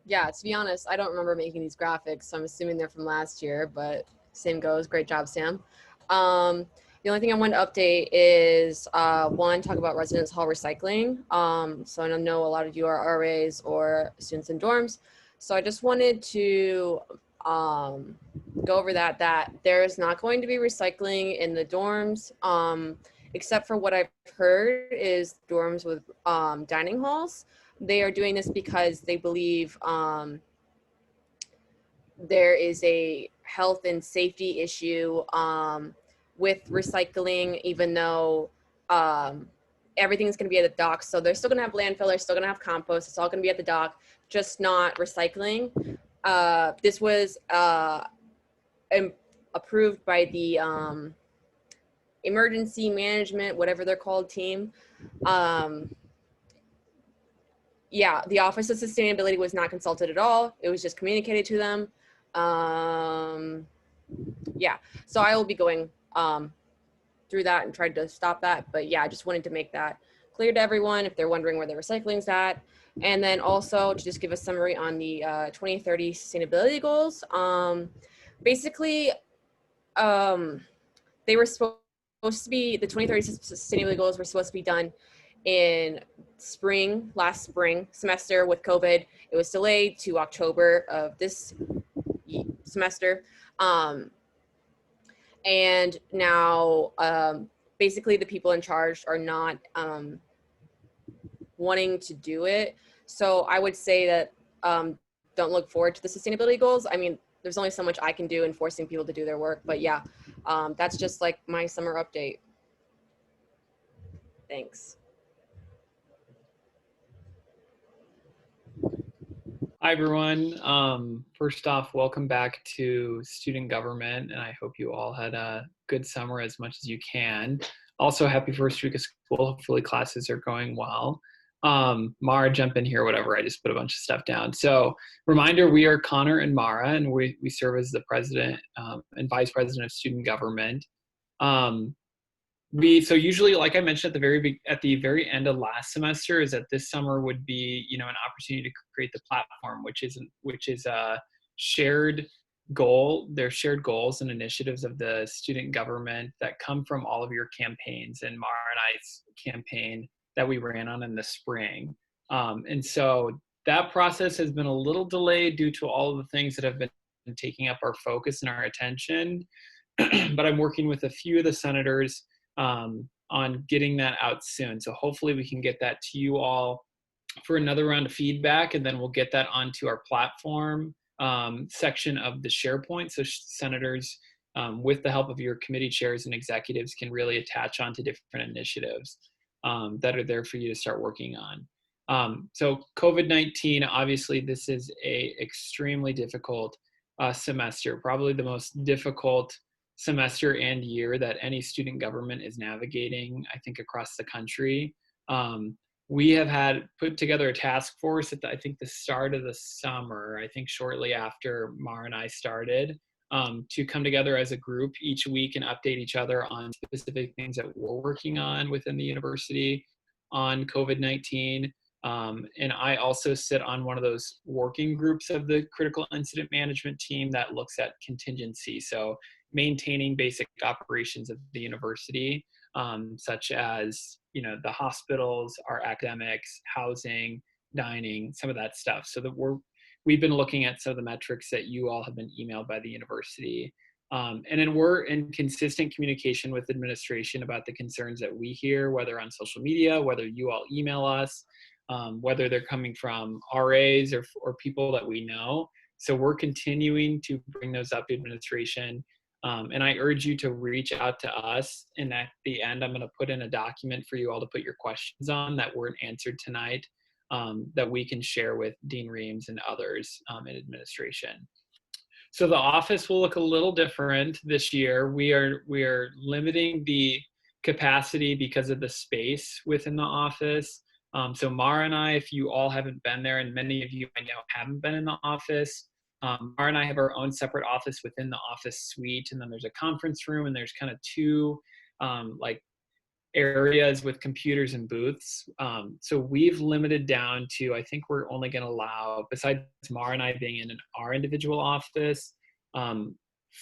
Yeah, to be honest, I don't remember making these graphics, so I'm assuming they're from last year, but same goes. Great job, Sam. The only thing I wanted to update is one, talk about residence hall recycling. So I know a lot of you are RAs or students in dorms. So I just wanted to go over that there is not going to be recycling in the dorms, except for what I've heard is dorms with dining halls. They are doing this because they believe there is a health and safety issue with recycling, even though everything's going to be at the dock. So they're still going to have landfill, they're still going to have compost. It's all going to be at the dock, just not recycling. This was approved by the emergency management, whatever they're called, team. Yeah, the Office of Sustainability was not consulted at all. It was just communicated to them. Yeah, so I will be going through that and tried to stop that. But yeah, I just wanted to make that clear to everyone if they're wondering where the recycling's at. And then also to just give a summary on the 2030 sustainability goals. Basically, they were supposed to be, the 2030 sustainability goals were supposed to be done in last spring semester. With COVID, it was delayed to October of this semester. And now basically the people in charge are not wanting to do it. So I would say that don't look forward to the sustainability goals. I mean, there's only so much I can do in forcing people to do their work, but yeah, that's just like my summer update. Thanks. Hi, everyone. First off, welcome back to student government, and I hope you all had a good summer as much as you can. Also, happy first week of school. Hopefully classes are going well. Mara, jump in here, whatever. I just put a bunch of stuff down. So reminder, we are Connor and Mara, and we serve as the president and vice president of student government. So usually, like I mentioned at the very end of last semester, is that this summer would be, an opportunity to create the platform, which is a shared goal. They're shared goals and initiatives of the student government that come from all of your campaigns, and Mara and I's campaign that we ran on in the spring. And so that process has been a little delayed due to all of the things that have been taking up our focus and our attention. But I'm working with a few of the senators on getting that out soon. So hopefully we can get that to you all for another round of feedback, and then we'll get that onto our platform section of the SharePoint. So senators, with the help of your committee chairs and executives, can really attach onto different initiatives that are there for you to start working on. So COVID-19, obviously this is a extremely difficult semester, probably the most difficult semester and year that any student government is navigating, I think, across the country. We have put together a task force at I think the start of the summer, I think shortly after Mara and I started, to come together as a group each week and update each other on specific things that we're working on within the university on COVID-19. And I also sit on one of those working groups of the critical incident management team that looks at contingency. So maintaining basic operations of the university, such as, the hospitals, our academics, housing, dining, some of that stuff. So that we've been looking at some of the metrics that you all have been emailed by the university. And then we're in consistent communication with administration about the concerns that we hear, whether on social media, whether you all email us. whether they're coming from RAs or people that we know. So we're continuing to bring those up to administration. And I urge you to reach out to us. And at the end, I'm going to put in a document for you all to put your questions on that weren't answered tonight, that we can share with Dean Reams and others in administration. So the office will look a little different this year. We are limiting the capacity because of the space within the office. So Mara and I, if you all haven't been there, and many of you I know haven't been in the office, Mara and I have our own separate office within the office suite, and then there's a conference room, and there's kind of two like areas with computers and booths. So we've limited down to, I think we're only going to allow, besides Mara and I being in our individual office,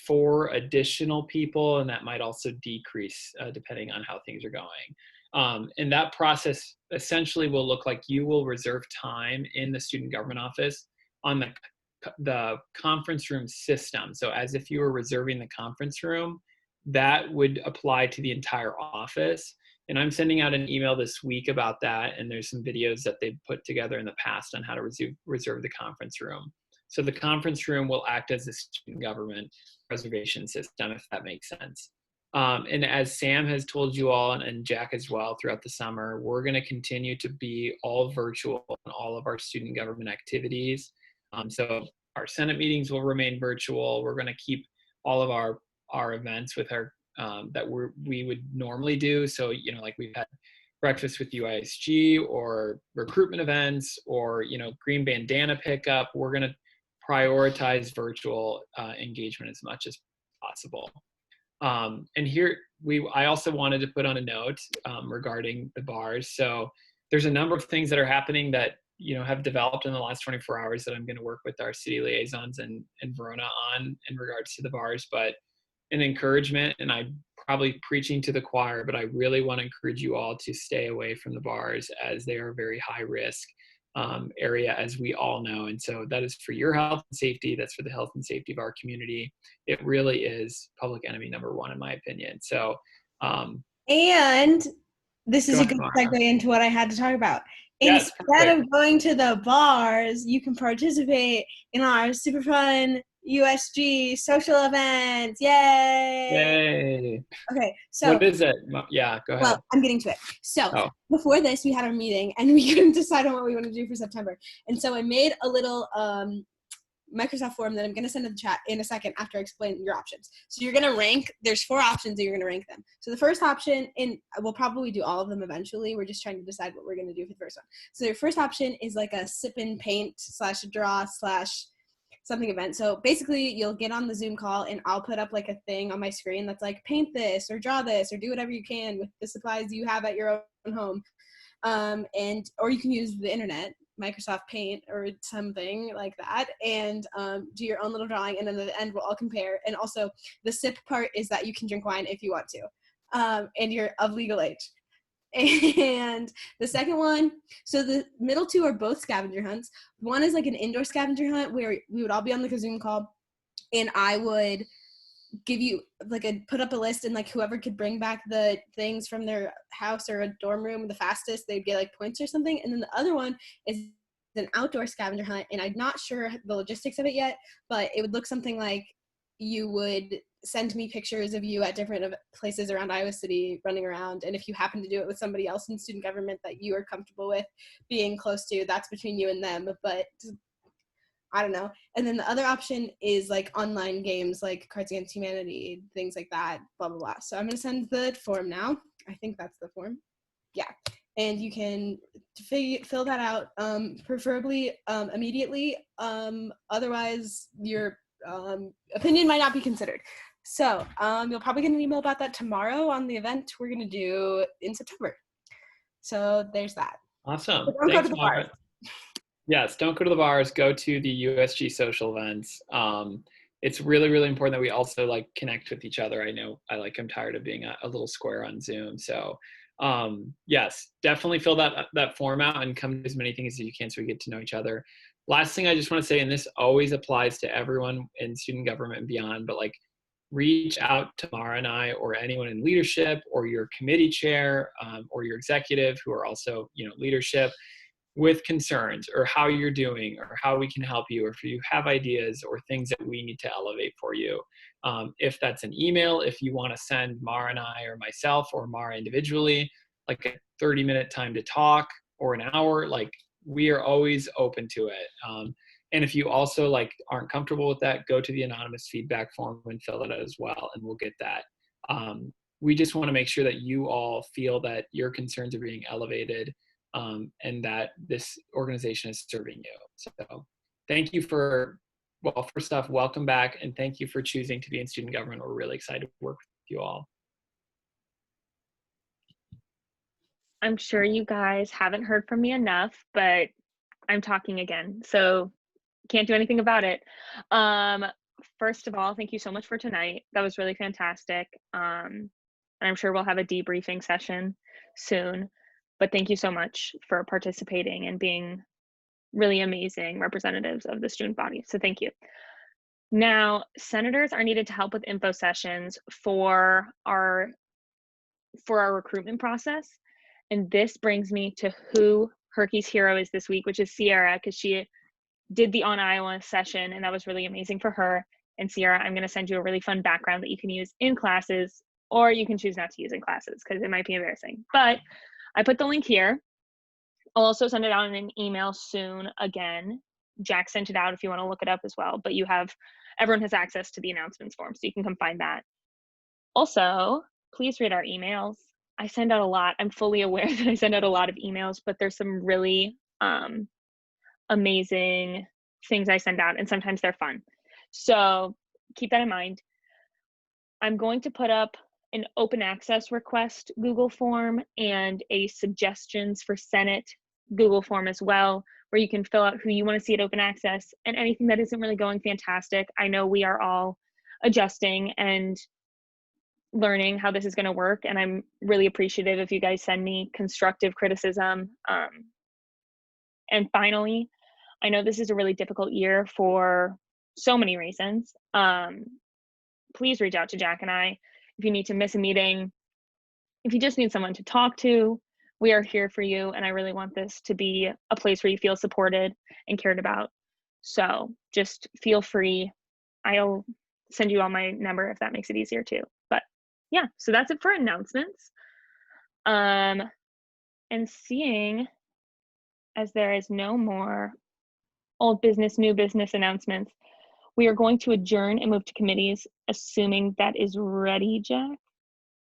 4 additional people, and that might also decrease depending on how things are going. And that process essentially will look like you will reserve time in the student government office on the conference room system. So as if you were reserving the conference room, that would apply to the entire office. And I'm sending out an email this week about that. And there's some videos that they've put together in the past on how to reserve the conference room. So the conference room will act as a student government reservation system, if that makes sense. And as Sam has told you all, and Jack as well, throughout the summer, we're going to continue to be all virtual in all of our student government activities. So our Senate meetings will remain virtual. We're going to keep all of our events with our that we would normally do. So, you know, like we've had breakfast with UISG or recruitment events or, you know, green bandana pickup. We're going to prioritize virtual engagement as much as possible. And here I also wanted to put on a note regarding the bars. So there's a number of things that are happening that, you know, have developed in the last 24 hours that I'm going to work with our city liaisons and Verona on in regards to the bars, but an encouragement, and I'm probably preaching to the choir, but I really want to encourage you all to stay away from the bars as they are a very high risk area, as we all know. And so that is for your health and safety. That's for the health and safety of our community. It really is public enemy number 1, in my opinion. So, and this is a good Mara. segue into what I had to talk about. Yes, Instead of going to the bars, you can participate in our super fun USG social events. Yay! Yay! Okay, so what is it? Yeah, go ahead. well, I'm getting to it. So Oh. before this, we had our meeting and we couldn't decide on what we want to do for September. And so I made a little Microsoft form that I'm going to send in the chat in a second after I explain your options. So you're going to rank, there's 4 options and you're going to rank them. So the first option, and we'll probably do all of them eventually. We're just trying to decide what we're going to do for the first one. So your first option is like a sip and paint / draw / something event. So basically you'll get on the Zoom call and I'll put up like a thing on my screen that's like paint this or draw this or do whatever you can with the supplies you have at your own home. Or you can use the internet, Microsoft Paint or something like that, and do your own little drawing, and then at the end we'll all compare. And also the sip part is that you can drink wine if you want to, and you're of legal age. And the second one, so the middle 2 are both scavenger hunts. One is like an indoor scavenger hunt where we would all be on like a Zoom call, and I would give you like put up a list, and like whoever could bring back the things from their house or a dorm room the fastest, they'd get like points or something. And then the other one is an outdoor scavenger hunt, and I'm not sure the logistics of it yet, but it would look something like you would send me pictures of you at different places around Iowa City running around, and if you happen to do it with somebody else in student government that you are comfortable with being close to, that's between you and them, but I don't know. And then the other option is like online games like Cards Against Humanity, things like that, blah, blah, blah. So I'm going to send the form now. I think that's the form. Yeah. And you can fill that out, preferably immediately. Otherwise, your opinion might not be considered. So you'll probably get an email about that tomorrow on the event we're going to do in September. So there's that. Awesome. But don't go to the bars. Yes, don't go to the bars. Go to the USG social events. It's really, really important that we also like connect with each other. I know I'm tired of being a little square on Zoom. So yes, definitely fill that form out and come to as many things as you can so we get to know each other. Last thing I just want to say, and this always applies to everyone in student government and beyond, but like reach out to Mara and I or anyone in leadership or your committee chair or your executive who are also, you know, leadership. with concerns or how you're doing or how we can help you, or if you have ideas or things that we need to elevate for you. If that's an email, if you want to send Mara and I or myself or Mara individually, like a 30-minute time to talk or an hour, like we are always open to it. And if you also like aren't comfortable with that, go to the anonymous feedback form and fill it out as well, and we'll get that. We just want to make sure that you all feel that your concerns are being elevated, and that this organization is serving you. So thank you for, well, first off, welcome back, and thank you for choosing to be in student government. We're really excited to work with you all. I'm sure you guys haven't heard from me enough, but I'm talking again, so can't do anything about it. First of all, thank you so much for tonight. That was really fantastic. And I'm sure we'll have a debriefing session soon, but thank you so much for participating and being really amazing representatives of the student body. So thank you. Now, senators are needed to help with info sessions for our recruitment process. And this brings me to who Herky's hero is this week, which is Sierra, because she did the On Iowa session, and that was really amazing for her. And Sierra, I'm going to send you a really fun background that you can use in classes, or you can choose not to use in classes because it might be embarrassing. But I put the link here. I'll also send it out in an email soon again. Jack sent it out if you want to look it up as well. But everyone has access to the announcements form, so you can come find that. Also, please read our emails. I send out a lot. I'm fully aware that I send out a lot of emails, but there's some really amazing things I send out, and sometimes they're fun. So keep that in mind. I'm going to put up an open access request Google form and a suggestions for Senate Google form as well, where you can fill out who you want to see at open access and anything that isn't really going fantastic. I know we are all adjusting and learning how this is going to work, and I'm really appreciative if you guys send me constructive criticism. And finally, I know this is a really difficult year for so many reasons. Please reach out to Jack and I if you need to miss a meeting, if you just need someone to talk to. We are here for you, and I really want this to be a place where you feel supported and cared about. So just feel free. I'll send you all my number if that makes it easier too. But yeah, so that's it for announcements. And seeing as there is no more old business, new business announcements, we are going to adjourn and move to committees, assuming that is ready, Jack.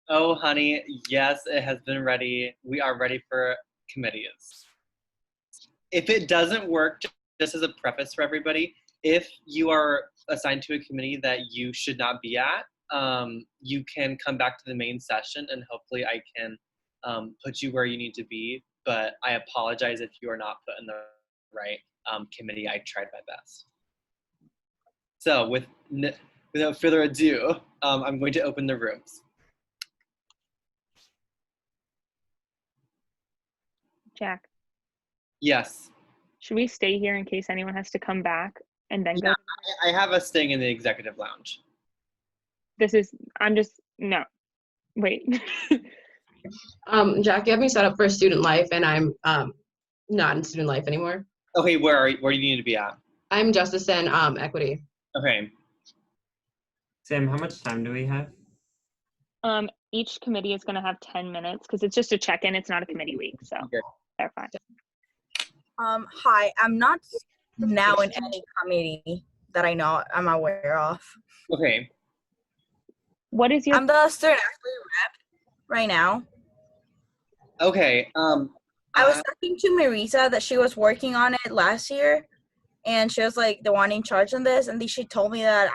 Oh, honey, yes, it has been ready. We are ready for committees. If it doesn't work, just as a preface for everybody, if you are assigned to a committee that you should not be at, you can come back to the main session and hopefully I can put you where you need to be. But I apologize if you are not put in the right committee. I tried my best. So without further ado, I'm going to open the rooms. Jack. Yes. Should we stay here in case anyone has to come back and then go? I have us staying in the executive lounge. No. Wait. Jack, you have me set up for student life, and I'm not in student life anymore. Okay, where do you need to be at? I'm justice and equity. Okay. Sam, how much time do we have? Each committee is going to have 10 minutes because it's just a check-in. It's not a committee week, so they're fine. Hi, I'm not now in any committee that I'm aware of. Okay. What is your? I'm the student athlete rep right now. Okay. I was talking to Marisa that she was working on it last year, and she was like the one in charge on this, and she told me that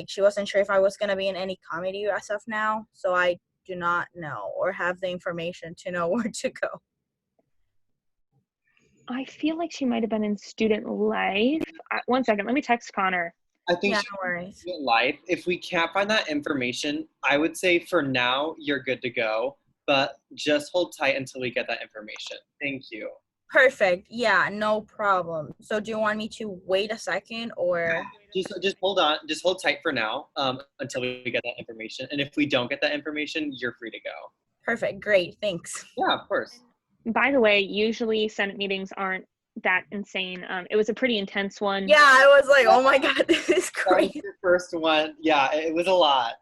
she wasn't sure if I was gonna be in any committee as of now, so I do not know or have the information to know where to go. I feel like she might have been in student life. One second, let me text Connor. I think no worries. Life. If we can't find that information, I would say for now you're good to go, but just hold tight until we get that information. Thank you. Perfect. Yeah, no problem. So do you want me to wait a second or? Just hold on. Just hold tight for now until we get that information. And if we don't get that information, you're free to go. Perfect. Great. Thanks. Yeah, of course. By the way, usually Senate meetings aren't that insane. It was a pretty intense one. Yeah, I was like, oh my God, this is That was crazy. your first one. Yeah, it was a lot.